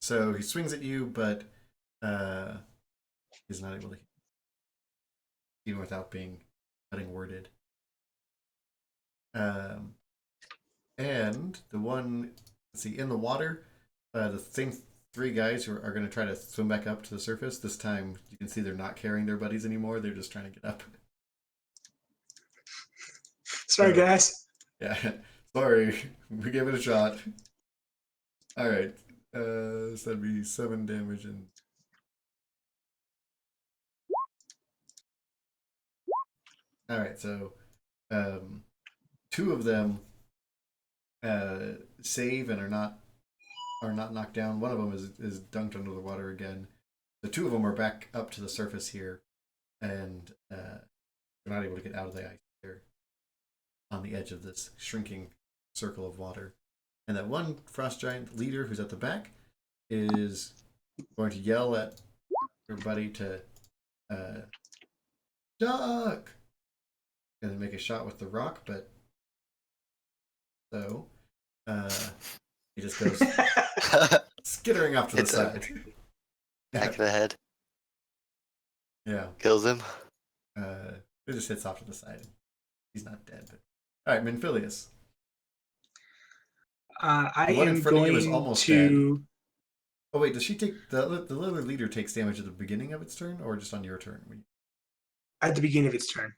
Speaker 3: So he swings at you, but he's not able to hit you without being cutting worded. And the one, let's see, in the water, the same 3 guys who are going to try to swim back up to the surface. This time, you can see they're not carrying their buddies anymore. They're just trying to get up.
Speaker 1: sorry,
Speaker 3: So-
Speaker 1: guys.
Speaker 3: Yeah, sorry. We gave it a shot. All right. So that'd be 7 damage and. All right, so 2 of them save and are not knocked down. One of them is dunked under the water again. The 2 of them are back up to the surface here, and they're not able to get out of the ice. They're on the edge of this shrinking circle of water. And that one frost giant leader who's at the back is going to yell at everybody to duck, and then make a shot with the rock, but so he just goes skittering off to the
Speaker 2: It's a-
Speaker 3: side.
Speaker 2: Back of the head.
Speaker 3: Yeah,
Speaker 2: Kills him.
Speaker 3: it just hits off to the side. He's not dead, but all right, Menphilius.
Speaker 1: I
Speaker 3: The one in
Speaker 1: am
Speaker 3: front of you
Speaker 1: going
Speaker 3: is almost
Speaker 1: to.
Speaker 3: Oh wait, does she take the other leader takes damage at the beginning of its turn, or just on your turn?
Speaker 1: At the beginning of its turn.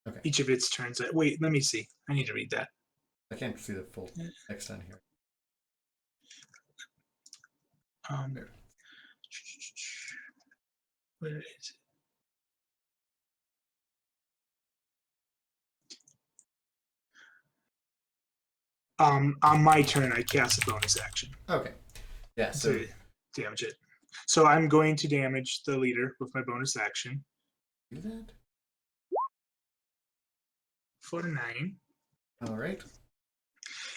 Speaker 3: Okay.
Speaker 1: Each of its turns. Wait, let me see. I need to read that.
Speaker 3: I can't see the full text on here.
Speaker 1: There. Where is it? On my turn, I cast a bonus action
Speaker 3: Okay. Yeah. So
Speaker 1: to damage it. So I'm going to damage the leader with my bonus action
Speaker 3: do that.
Speaker 1: for 9.
Speaker 3: All right.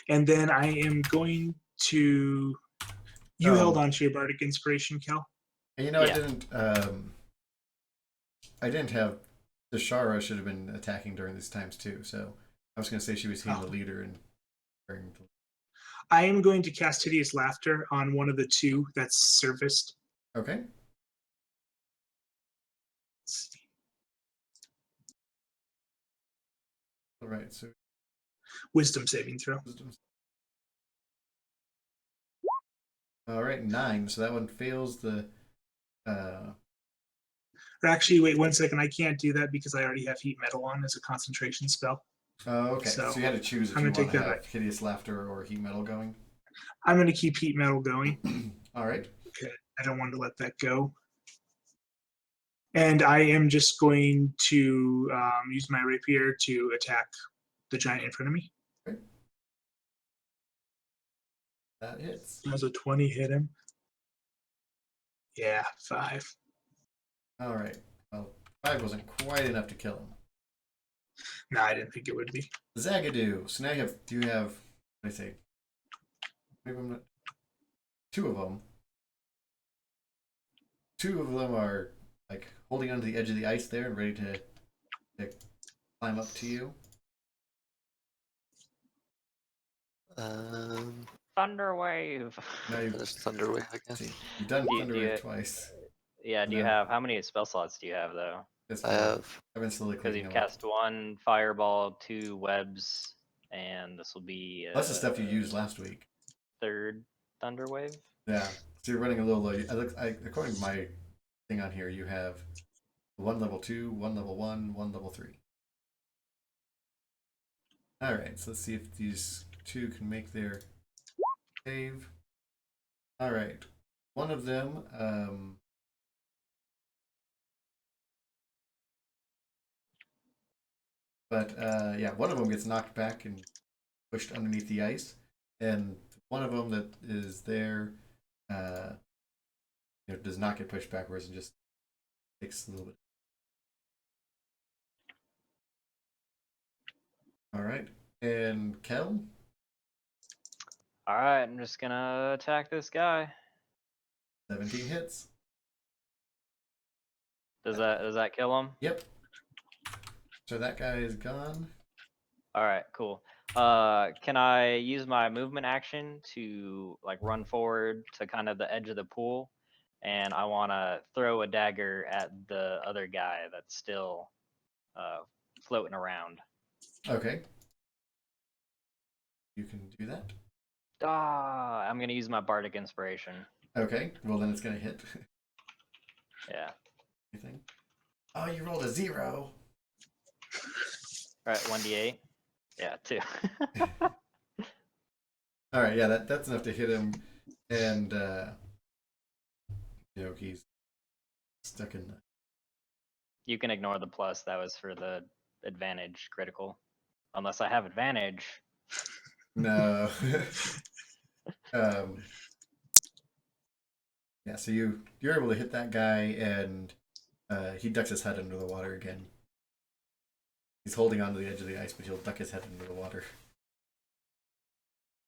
Speaker 1: And then I am going to. You
Speaker 3: Oh.
Speaker 1: held on to your bardic inspiration, Kel.
Speaker 3: And you know,
Speaker 4: Yeah.
Speaker 3: I didn't have the Shara should have been attacking during these times too. So I was going to say she was hitting the leader and.
Speaker 1: I am going to cast Hideous Laughter on one of the 2 that's surfaced.
Speaker 3: Okay.
Speaker 1: Let's see.
Speaker 3: All right. So
Speaker 1: Wisdom saving throw.
Speaker 3: wisdom. All right, 9. So that one fails the.
Speaker 1: Or actually, wait 1 second. I can't do that because I already have Heat Metal on as a concentration spell.
Speaker 3: Oh, okay. So,
Speaker 1: So,
Speaker 3: you had to choose if
Speaker 1: I'm
Speaker 3: you
Speaker 1: gonna
Speaker 3: want to
Speaker 1: take that
Speaker 3: have hideous laughter or heat metal going.
Speaker 1: I'm going to keep Heat Metal going.
Speaker 3: All right.
Speaker 1: I don't want to let that go. And I am just going to use my rapier to attack the giant in front of me.
Speaker 3: That hits.
Speaker 1: Does a 20 hit him? Yeah, 5.
Speaker 3: All right. Well, 5 wasn't quite enough to kill him.
Speaker 1: No, I didn't think it would be.
Speaker 3: Zagadoo. So now you have. Do you have? What did I say? Maybe I'm not. 2 of them. 2 of them are like holding onto the edge of the ice there and ready to climb up to you.
Speaker 4: Thunder wave.
Speaker 3: Now you've
Speaker 2: There's Thunderwave, I guess.
Speaker 3: see, you've done
Speaker 4: Do you-
Speaker 3: Thunder
Speaker 4: do
Speaker 3: Wave
Speaker 4: you-
Speaker 3: twice.
Speaker 4: Yeah, do you
Speaker 3: No.
Speaker 4: have how many spell slots do you have though?
Speaker 3: That's
Speaker 2: I have.
Speaker 3: I've been slowly
Speaker 4: Because
Speaker 3: clicking
Speaker 4: you've
Speaker 3: them up.
Speaker 4: cast 1 fireball, 2 webs, and this will be
Speaker 3: That's the stuff you used last week.
Speaker 4: 3rd thunder wave.
Speaker 3: Yeah. So you're running a little low. According to my thing on here, you have 1 level 2, 1 level 1, 1 level 3. All right. So let's see if these 2 can make their save. All right. One of them. Yeah, one of them gets knocked back and pushed underneath the ice, and one of them that is there, does not get pushed backwards and just Takes a little bit. All right, and Kel.
Speaker 4: All right, I'm just gonna attack this guy.
Speaker 3: 17 hits.
Speaker 4: Does that kill him?
Speaker 3: Yep. So that guy is gone.
Speaker 4: All right, cool. Can I use my movement action to like run forward to kind of the edge of the pool, and I want to throw a dagger at the other guy that's still floating around.
Speaker 3: Okay. You can do that.
Speaker 4: Ah, I'm gonna use my bardic inspiration.
Speaker 3: Okay. Well, then it's gonna hit.
Speaker 4: Yeah.
Speaker 3: Anything? Oh, you rolled a 0.
Speaker 4: All right, 1d8. Yeah, 2.
Speaker 3: All right. Yeah, that's enough to hit him, and he's stuck in the.
Speaker 4: You can ignore the plus. That was for the advantage critical. Unless I have advantage.
Speaker 3: No. Yeah, so you're able to hit that guy, and he ducks his head under the water again. He's holding onto the edge of the ice, but he'll duck his head under the water.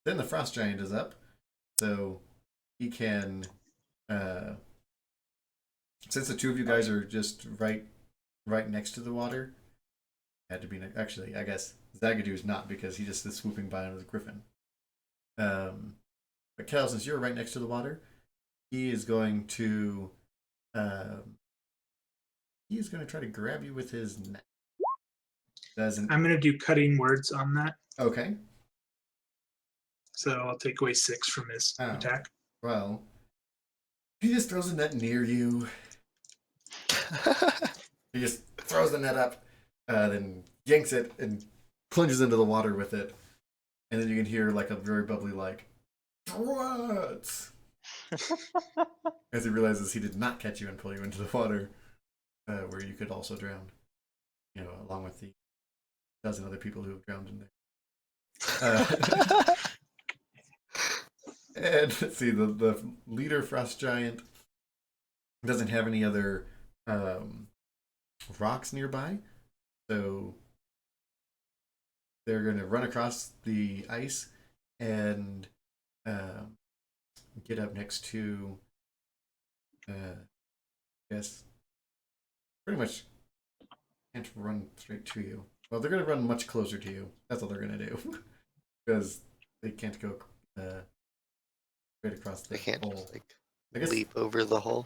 Speaker 3: Then the frost giant is up, so he can. Since the two of you guys are just right next to the water, had to be actually. I guess Zagadou is not, because he just is swooping by on his griffin. But Kel, since you're right next to the water, he is going to try to grab you with his neck.
Speaker 1: I'm going to do cutting words on that.
Speaker 3: Okay.
Speaker 1: So I'll take away 6 from his attack.
Speaker 3: Well, he just throws a net near you. He just throws the net up, then yanks it and plunges into the water with it. And then you can hear like a very bubbly like, "What?" As he realizes he did not catch you and pull you into the water, where you could also drown. Along with the dozen other people who have drowned in there. And let's see, the leader frost giant doesn't have any other rocks nearby, so they're going to run across the ice and get up next to, yes, pretty much can't run straight to you. Well, they're going to run much closer to you. That's all they're going to do. Because they can't go straight across the
Speaker 2: They can't
Speaker 3: hole.
Speaker 2: just, like,
Speaker 3: I guess,
Speaker 2: leap over the hole.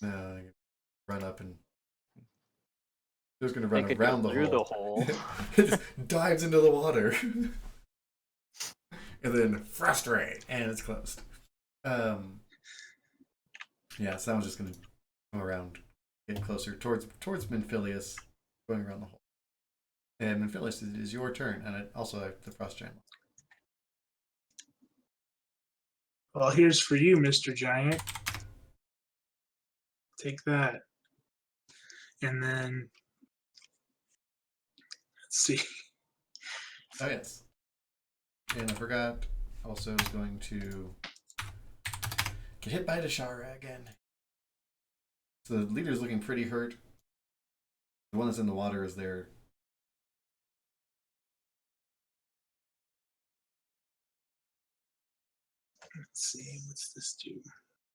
Speaker 3: no, they can run up and they're just going to
Speaker 4: They
Speaker 3: run
Speaker 4: could
Speaker 3: around
Speaker 4: go
Speaker 3: the
Speaker 4: through
Speaker 3: hole.
Speaker 4: the hole.
Speaker 3: It just dives into the water. And then frustrate, and it's closed. Yeah, so that one's just going to come around, get closer towards Minphilius, going around the hole. And Minphilius, it is your turn, and also the frost giant.
Speaker 1: Well, here's for you, Mr. Giant. Take that. And then, let's see.
Speaker 3: Oh, yes. And I forgot, also is going to get hit by Dashara again. So the leader's looking pretty hurt. The one that's in the water is there.
Speaker 1: Let's see. What's this do?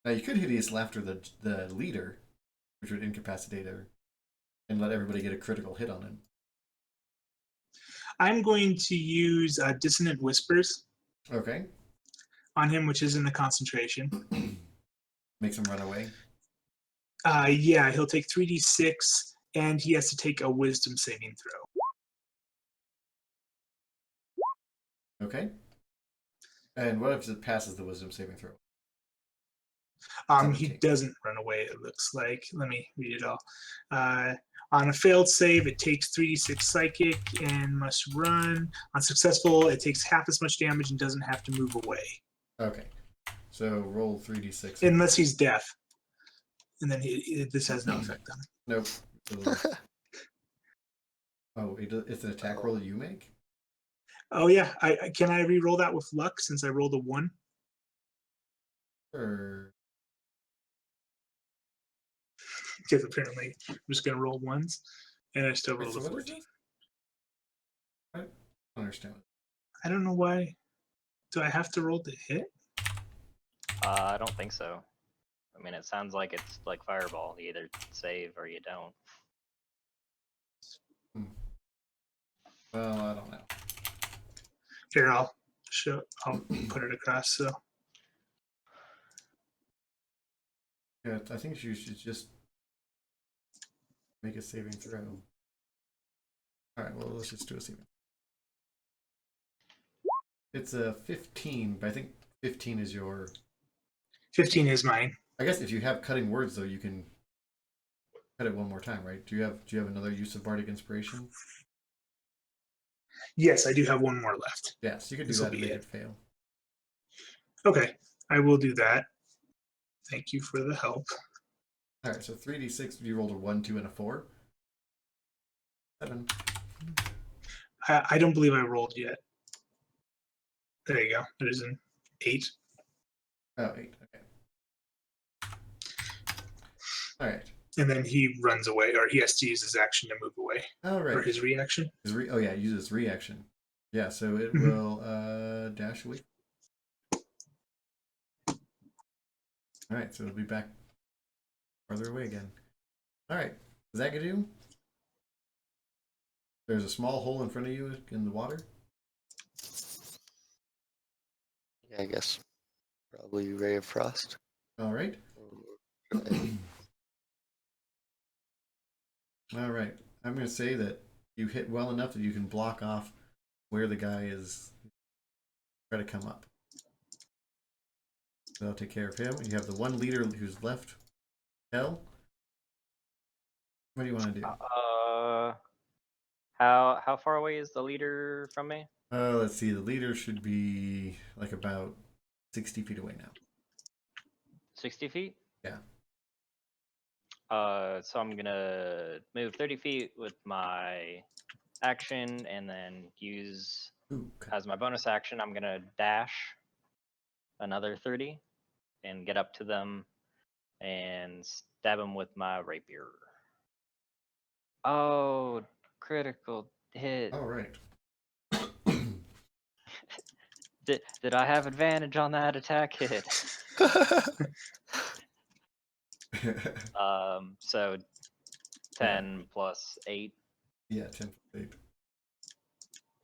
Speaker 3: Now you could hideous laughter the leader, which would incapacitate her, and let everybody get a critical hit on him.
Speaker 1: I'm going to use Dissonant Whispers
Speaker 3: Okay.
Speaker 1: on him, which is in the concentration.
Speaker 3: Makes him run away.
Speaker 1: Yeah, he'll take 3d6, and he has to take a Wisdom saving throw.
Speaker 3: Okay. And what if it passes the wisdom saving throw?
Speaker 1: He
Speaker 3: 17.
Speaker 1: doesn't run away, it looks like. Let me read it all. On a failed save, it takes 3d6 psychic and must run. On successful, it takes half as much damage and doesn't have to move away.
Speaker 3: Okay. So roll 3d6.
Speaker 1: Unless he's deaf. And then this has no effect on him.
Speaker 3: Nope. Oh, it's an attack roll that you make?
Speaker 1: Oh, yeah. Can I re-roll that with luck since I rolled a 1?
Speaker 3: Or
Speaker 1: because apparently I'm just gonna roll ones, and I still
Speaker 3: Wait,
Speaker 1: rolled
Speaker 3: so
Speaker 1: a
Speaker 3: what is
Speaker 1: 14.
Speaker 3: this? I don't understand.
Speaker 1: I don't know why. Do I have to roll to hit?
Speaker 4: I don't think so. I mean, it sounds like it's like Fireball. You either save or you don't.
Speaker 3: Well, I don't know.
Speaker 1: Here, I'll put it across. So
Speaker 3: Yeah, I think you should just make a saving throw. All right, well, let's just do a saving. It's a 15, but I think 15 is your.
Speaker 1: 15 is mine.
Speaker 3: I guess if you have cutting words, though, you can cut it one more time, right? Do you have another use of bardic inspiration?
Speaker 1: Yes, I do have one more left.
Speaker 3: Yes, you could do
Speaker 1: This'll
Speaker 3: that and
Speaker 1: be
Speaker 3: make
Speaker 1: it.
Speaker 3: it fail.
Speaker 1: Okay, I will do that. Thank you for the help.
Speaker 3: All right, so 3d6. You rolled a 1, 2, and a 4. 7.
Speaker 1: I don't believe I rolled yet. There you go. It is an 8.
Speaker 3: Oh, 8. Okay. All right.
Speaker 1: And then he runs away, or he has to use his action to move away,
Speaker 3: All
Speaker 1: or
Speaker 3: right.
Speaker 1: his reaction.
Speaker 3: Oh yeah, use its reaction. Yeah, so it
Speaker 1: Mhm.
Speaker 3: will dash away. All right, so it'll be back farther away again. All right, Zagadoo. There's a small hole in front of you in the water.
Speaker 2: Yeah, I guess probably Ray of Frost.
Speaker 3: All right. All right. I'm going to say that you hit well enough that you can block off where the guy is trying to come up. So I'll take care of him. You have the one leader who's left. Hell. What do you want to do?
Speaker 4: How far away is the leader from me?
Speaker 3: Let's see. The leader should be like about 60 feet away now.
Speaker 4: 60 feet?
Speaker 3: Yeah.
Speaker 4: So I'm gonna move 30 feet with my action and then use
Speaker 3: Ooh, okay.
Speaker 4: as my bonus action, I'm gonna dash another 30 and get up to them and stab them with my rapier. Oh, critical hit.
Speaker 3: All right.
Speaker 4: Did I have advantage on that attack hit? So 10 plus 8.
Speaker 3: Yeah, 10 plus 8.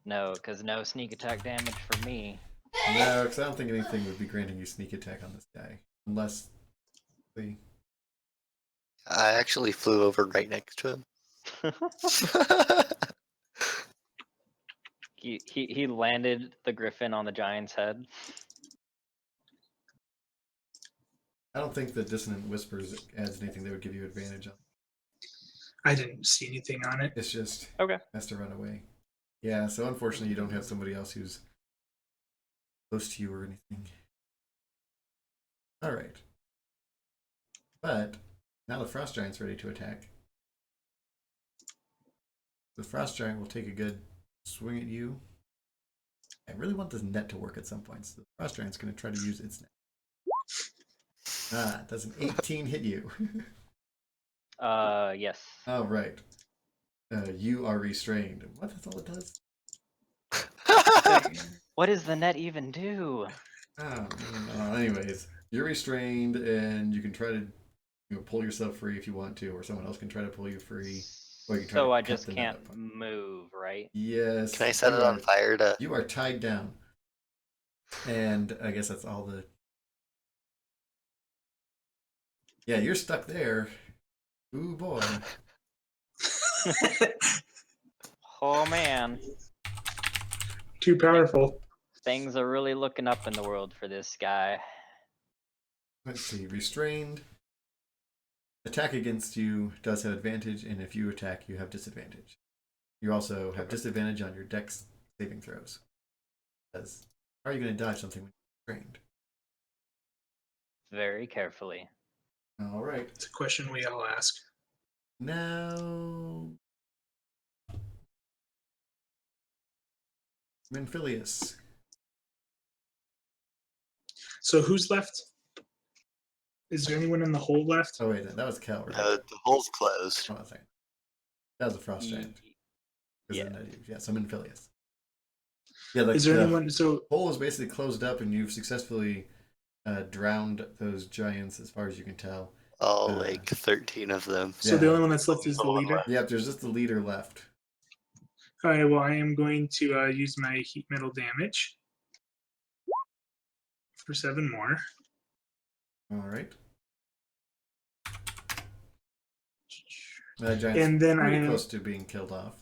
Speaker 4: No, because no sneak attack damage for me.
Speaker 3: No, because I don't think anything would be granting you sneak attack on this guy. Unless the.
Speaker 2: I actually flew over right next to him.
Speaker 4: He landed the griffin on the giant's head.
Speaker 3: I don't think the Dissonant Whispers adds anything that would give you advantage on.
Speaker 1: I didn't see anything on it.
Speaker 3: It's just
Speaker 4: Okay.
Speaker 3: has to run away. Yeah, so unfortunately you don't have somebody else who's close to you or anything. Alright. But now the Frost Giant's ready to attack. The Frost Giant will take a good swing at you. I really want this net to work at some point, so the Frost Giant's going to try to use its net. Does an 18 hit you?
Speaker 4: Yes.
Speaker 3: Oh, right. You are restrained. What? That's all it does?
Speaker 4: What does the net even do?
Speaker 3: Oh, anyways, you're restrained, and you can try to pull yourself free if you want to, or someone else can try to pull you free. Or you can try
Speaker 4: So
Speaker 3: to
Speaker 4: I
Speaker 3: cut
Speaker 4: just
Speaker 3: the net
Speaker 4: can't
Speaker 3: up.
Speaker 4: move, right?
Speaker 3: Yes.
Speaker 2: Can I set
Speaker 3: you
Speaker 2: it on
Speaker 3: are-
Speaker 2: fire to?
Speaker 3: You are tied down. And I guess that's all the. Yeah, you're stuck there. Ooh boy.
Speaker 4: Oh man,
Speaker 1: Too powerful.
Speaker 4: things are really looking up in the world for this guy.
Speaker 3: Let's see. Restrained. Attack against you does have advantage, and if you attack, you have disadvantage. You also have disadvantage on your dex saving throws. Because how are you going to dodge something when you're restrained?
Speaker 4: Very carefully.
Speaker 3: All right.
Speaker 1: It's a question we all ask.
Speaker 3: Now, Menphilius.
Speaker 1: So who's left? Is there anyone in the hole left?
Speaker 3: Oh wait, that was Kel, right?
Speaker 2: The hole's closed.
Speaker 3: Hold on a second. That was a frost giant.
Speaker 4: Yeah.
Speaker 3: Yeah, so I'm in Phileas. Yeah, like
Speaker 1: Is there
Speaker 3: the
Speaker 1: anyone? So
Speaker 3: hole is basically closed up, and you've successfully drowned those giants, as far as you can tell.
Speaker 2: All like 13 of them.
Speaker 1: so the
Speaker 3: Yeah.
Speaker 1: only one that's left is the
Speaker 2: The one
Speaker 1: leader.
Speaker 2: left.
Speaker 3: Yep, there's just the leader left.
Speaker 1: All right. Well, I am going to use my heat metal damage for 7 more.
Speaker 3: All right. That giant's
Speaker 1: And then
Speaker 3: pretty
Speaker 1: I
Speaker 3: close to being killed off.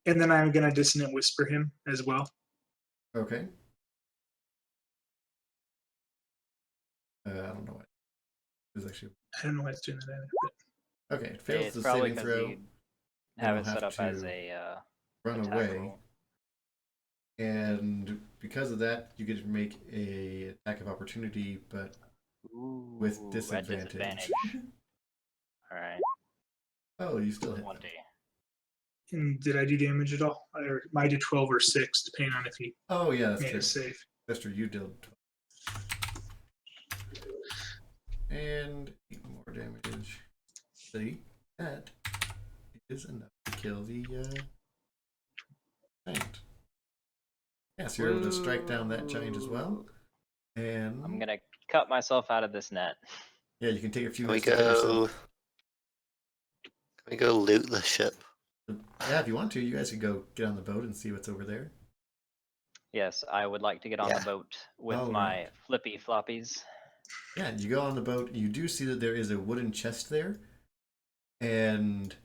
Speaker 1: and then I'm gonna dissonant whisper him as well.
Speaker 3: Okay. I don't know what. It was actually
Speaker 1: I don't know why it's doing that either. But
Speaker 3: okay. It fails
Speaker 4: It's
Speaker 3: the
Speaker 4: probably
Speaker 3: saving
Speaker 4: because
Speaker 3: throw.
Speaker 4: you have
Speaker 3: You'll
Speaker 4: it set
Speaker 3: have
Speaker 4: up as
Speaker 3: to
Speaker 4: a
Speaker 3: Run
Speaker 4: attack
Speaker 3: away,
Speaker 4: roll.
Speaker 3: and because of that, you get to make a attack of opportunity, but with
Speaker 4: Ooh, at
Speaker 3: disadvantage.
Speaker 4: All right,
Speaker 3: Oh, you still hit.
Speaker 4: 20.
Speaker 1: and did I do damage at all? Or I did 12 or 6, depending on if he
Speaker 3: Oh yeah, that's
Speaker 1: made
Speaker 3: true.
Speaker 1: a save.
Speaker 3: That's true. You did. And 8 more damage. See, that is enough to kill the giant. Yeah, so you're able to strike down that giant as well. And
Speaker 4: I'm gonna cut myself out of this net.
Speaker 3: yeah, you can take a few
Speaker 2: Can we
Speaker 3: minutes to cut yourself.
Speaker 2: go? Can we go loot the ship?
Speaker 3: Yeah, if you want to, you guys can go get on the boat and see what's over there.
Speaker 4: Yes, I would like to get on
Speaker 2: Yeah.
Speaker 4: the boat with
Speaker 3: All
Speaker 4: my
Speaker 3: right.
Speaker 4: flippy floppies.
Speaker 3: Yeah, you go on the boat. You do see that there is a wooden chest there, and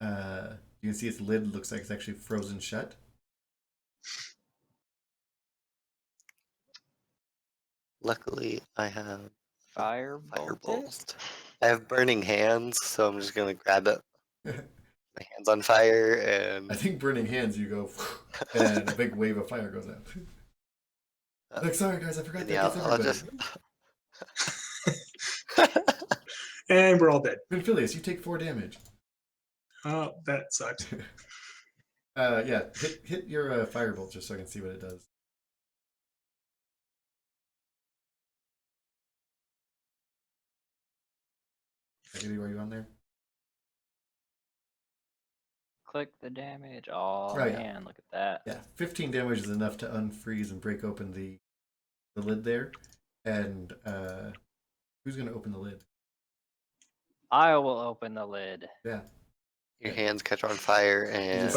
Speaker 3: you can see its lid looks like it's actually frozen shut.
Speaker 2: Luckily, I have
Speaker 4: Firebolt.
Speaker 2: fireballs. I have burning hands, so I'm just gonna grab it. My hands on fire, and
Speaker 3: I think burning hands, you go, and a big wave of fire goes out. Like, sorry guys, I forgot
Speaker 2: and
Speaker 3: that
Speaker 2: yeah,
Speaker 3: gets
Speaker 2: I'll
Speaker 3: everybody.
Speaker 2: just.
Speaker 1: And we're all dead.
Speaker 3: Phileas, you take 4 damage.
Speaker 1: Oh, that sucked.
Speaker 3: Yeah, hit your firebolt just so I can see what it does. Agony, are you on there?
Speaker 4: Click the damage. Oh
Speaker 3: Right.
Speaker 4: man, look at that.
Speaker 3: Yeah, 15 damage is enough to unfreeze and break open the lid there. And who's gonna open the lid?
Speaker 4: I will open the lid.
Speaker 3: Yeah,
Speaker 2: Your hands catch on fire, and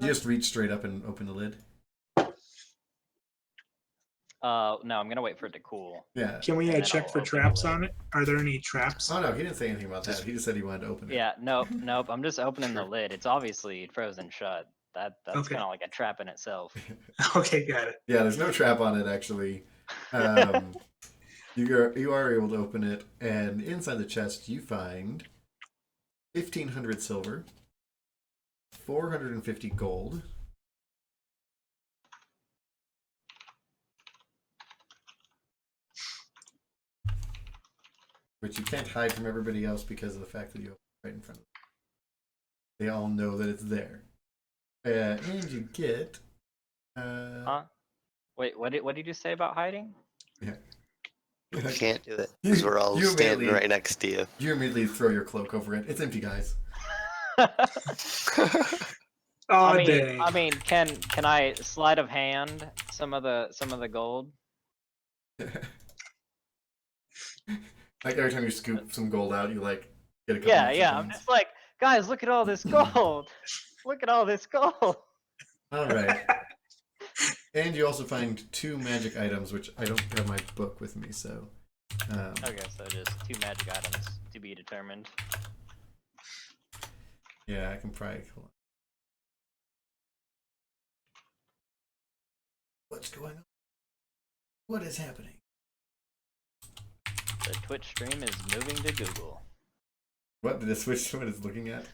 Speaker 3: you just reach straight up and open the lid.
Speaker 4: No, I'm gonna wait for it to cool.
Speaker 3: Yeah.
Speaker 1: Can we
Speaker 4: And then
Speaker 1: check
Speaker 4: I'll
Speaker 1: for
Speaker 4: open the
Speaker 1: traps
Speaker 4: lid.
Speaker 1: on it? Are there any traps?
Speaker 3: Oh no, he didn't say anything about that. He just said he wanted to open it.
Speaker 4: Yeah, nope. I'm just opening the lid. It's obviously frozen shut. That's
Speaker 1: Okay.
Speaker 4: kind of like a trap in itself.
Speaker 1: Okay, got it.
Speaker 3: Yeah, there's no trap on it actually. You are able to open it, and inside the chest you find 1,500 silver, 450 gold, which you can't hide from everybody else because of the fact that you open it right in front of them. They all know that it's there. And you get
Speaker 4: Huh? Wait, what did you say about hiding?
Speaker 2: you can't do it because we're all
Speaker 3: You
Speaker 2: standing
Speaker 3: immediately-
Speaker 2: right next to you.
Speaker 3: You immediately throw your cloak over it. It's empty, guys.
Speaker 1: Oh, dang.
Speaker 4: I mean, can I sleight of hand some of the gold?
Speaker 3: Like every time you scoop some gold out, you like get a couple
Speaker 4: Yeah,
Speaker 3: extra
Speaker 4: yeah. I'm
Speaker 3: coins.
Speaker 4: just like, guys, look at all this gold. Look at all this gold.
Speaker 3: All right. And you also find 2 magic items, which I don't have my book with me, so.
Speaker 4: Okay, so just 2 magic items to be determined.
Speaker 3: Yeah, I can probably. Hold on. What's going on? What is happening?
Speaker 4: The Twitch stream is moving to Google.
Speaker 3: What did it switch to what it's looking at?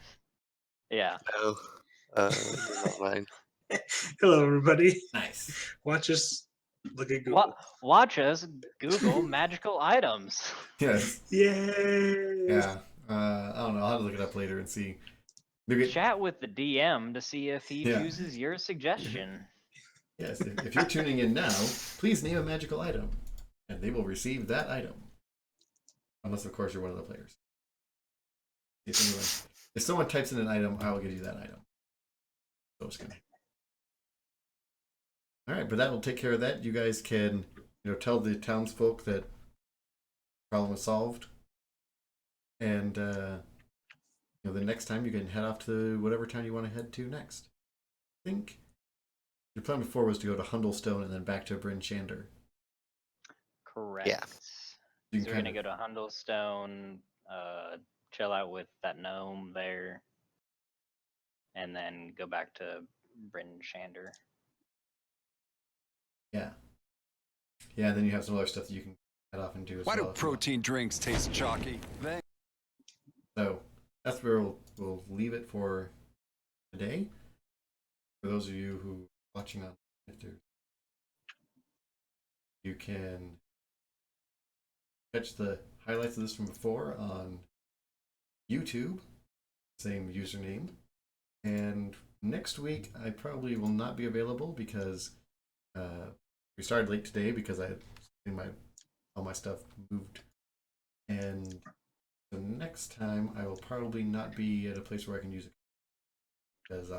Speaker 4: Yeah.
Speaker 2: No, not mine.
Speaker 1: Hello, everybody.
Speaker 3: Nice.
Speaker 1: Watch us look at Google.
Speaker 4: Watch us Google magical items.
Speaker 3: Yes.
Speaker 1: Yay!
Speaker 3: Yeah. I don't know. I'll have to look it up later and see. Maybe.
Speaker 4: Chat with the DM to see if he
Speaker 3: Yeah.
Speaker 4: chooses your suggestion.
Speaker 3: Yes. If you're tuning in now, please name a magical item, and they will receive that item. Unless, of course, you're one of the players. If someone types in an item, I will give you that item. So it's gonna. All right, but that will take care of that. You guys can, tell the townsfolk that the problem was solved, and the next time you can head off to whatever town you want to head to next. I think your plan before was to go to Hundlestone and then back to Bryn Shander.
Speaker 4: Correct.
Speaker 2: Yeah.
Speaker 3: You
Speaker 4: So
Speaker 3: can
Speaker 4: we're gonna
Speaker 3: kind
Speaker 4: go to Hundlestone, chill out with that gnome there, and then go back to Bryn Shander.
Speaker 3: Yeah. Yeah, then you have some other stuff that you can head off and do as
Speaker 5: Why
Speaker 3: well.
Speaker 5: do
Speaker 3: if you want.
Speaker 5: protein drinks taste chalky?
Speaker 3: So that's where we'll leave it for today. For those of you who are watching on Twitter, you can catch the highlights of this from before on YouTube, same username. And next week, I probably will not be available because we started late today because I had all my stuff moved. And the next time, I will probably not be at a place where I can use it because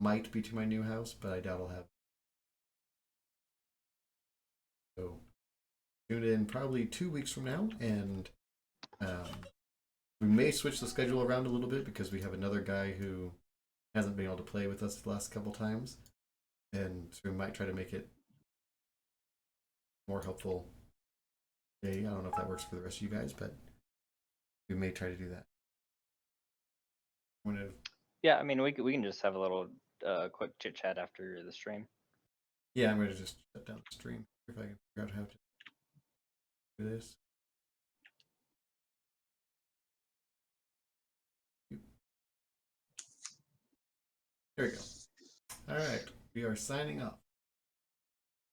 Speaker 3: might be to my new house, but I doubt I'll have. So tune in probably 2 weeks from now, and we may switch the schedule around a little bit because we have another guy who hasn't been able to play with us the last couple times, and so we might try to make it more helpful. I don't know if that works for the rest of you guys, but we may try to do that.
Speaker 4: Yeah, I mean we can just have a little quick chit chat after the stream.
Speaker 3: Yeah, I'm going to just shut down the stream if I can figure out how to do this. There we go. All right, we are signing off.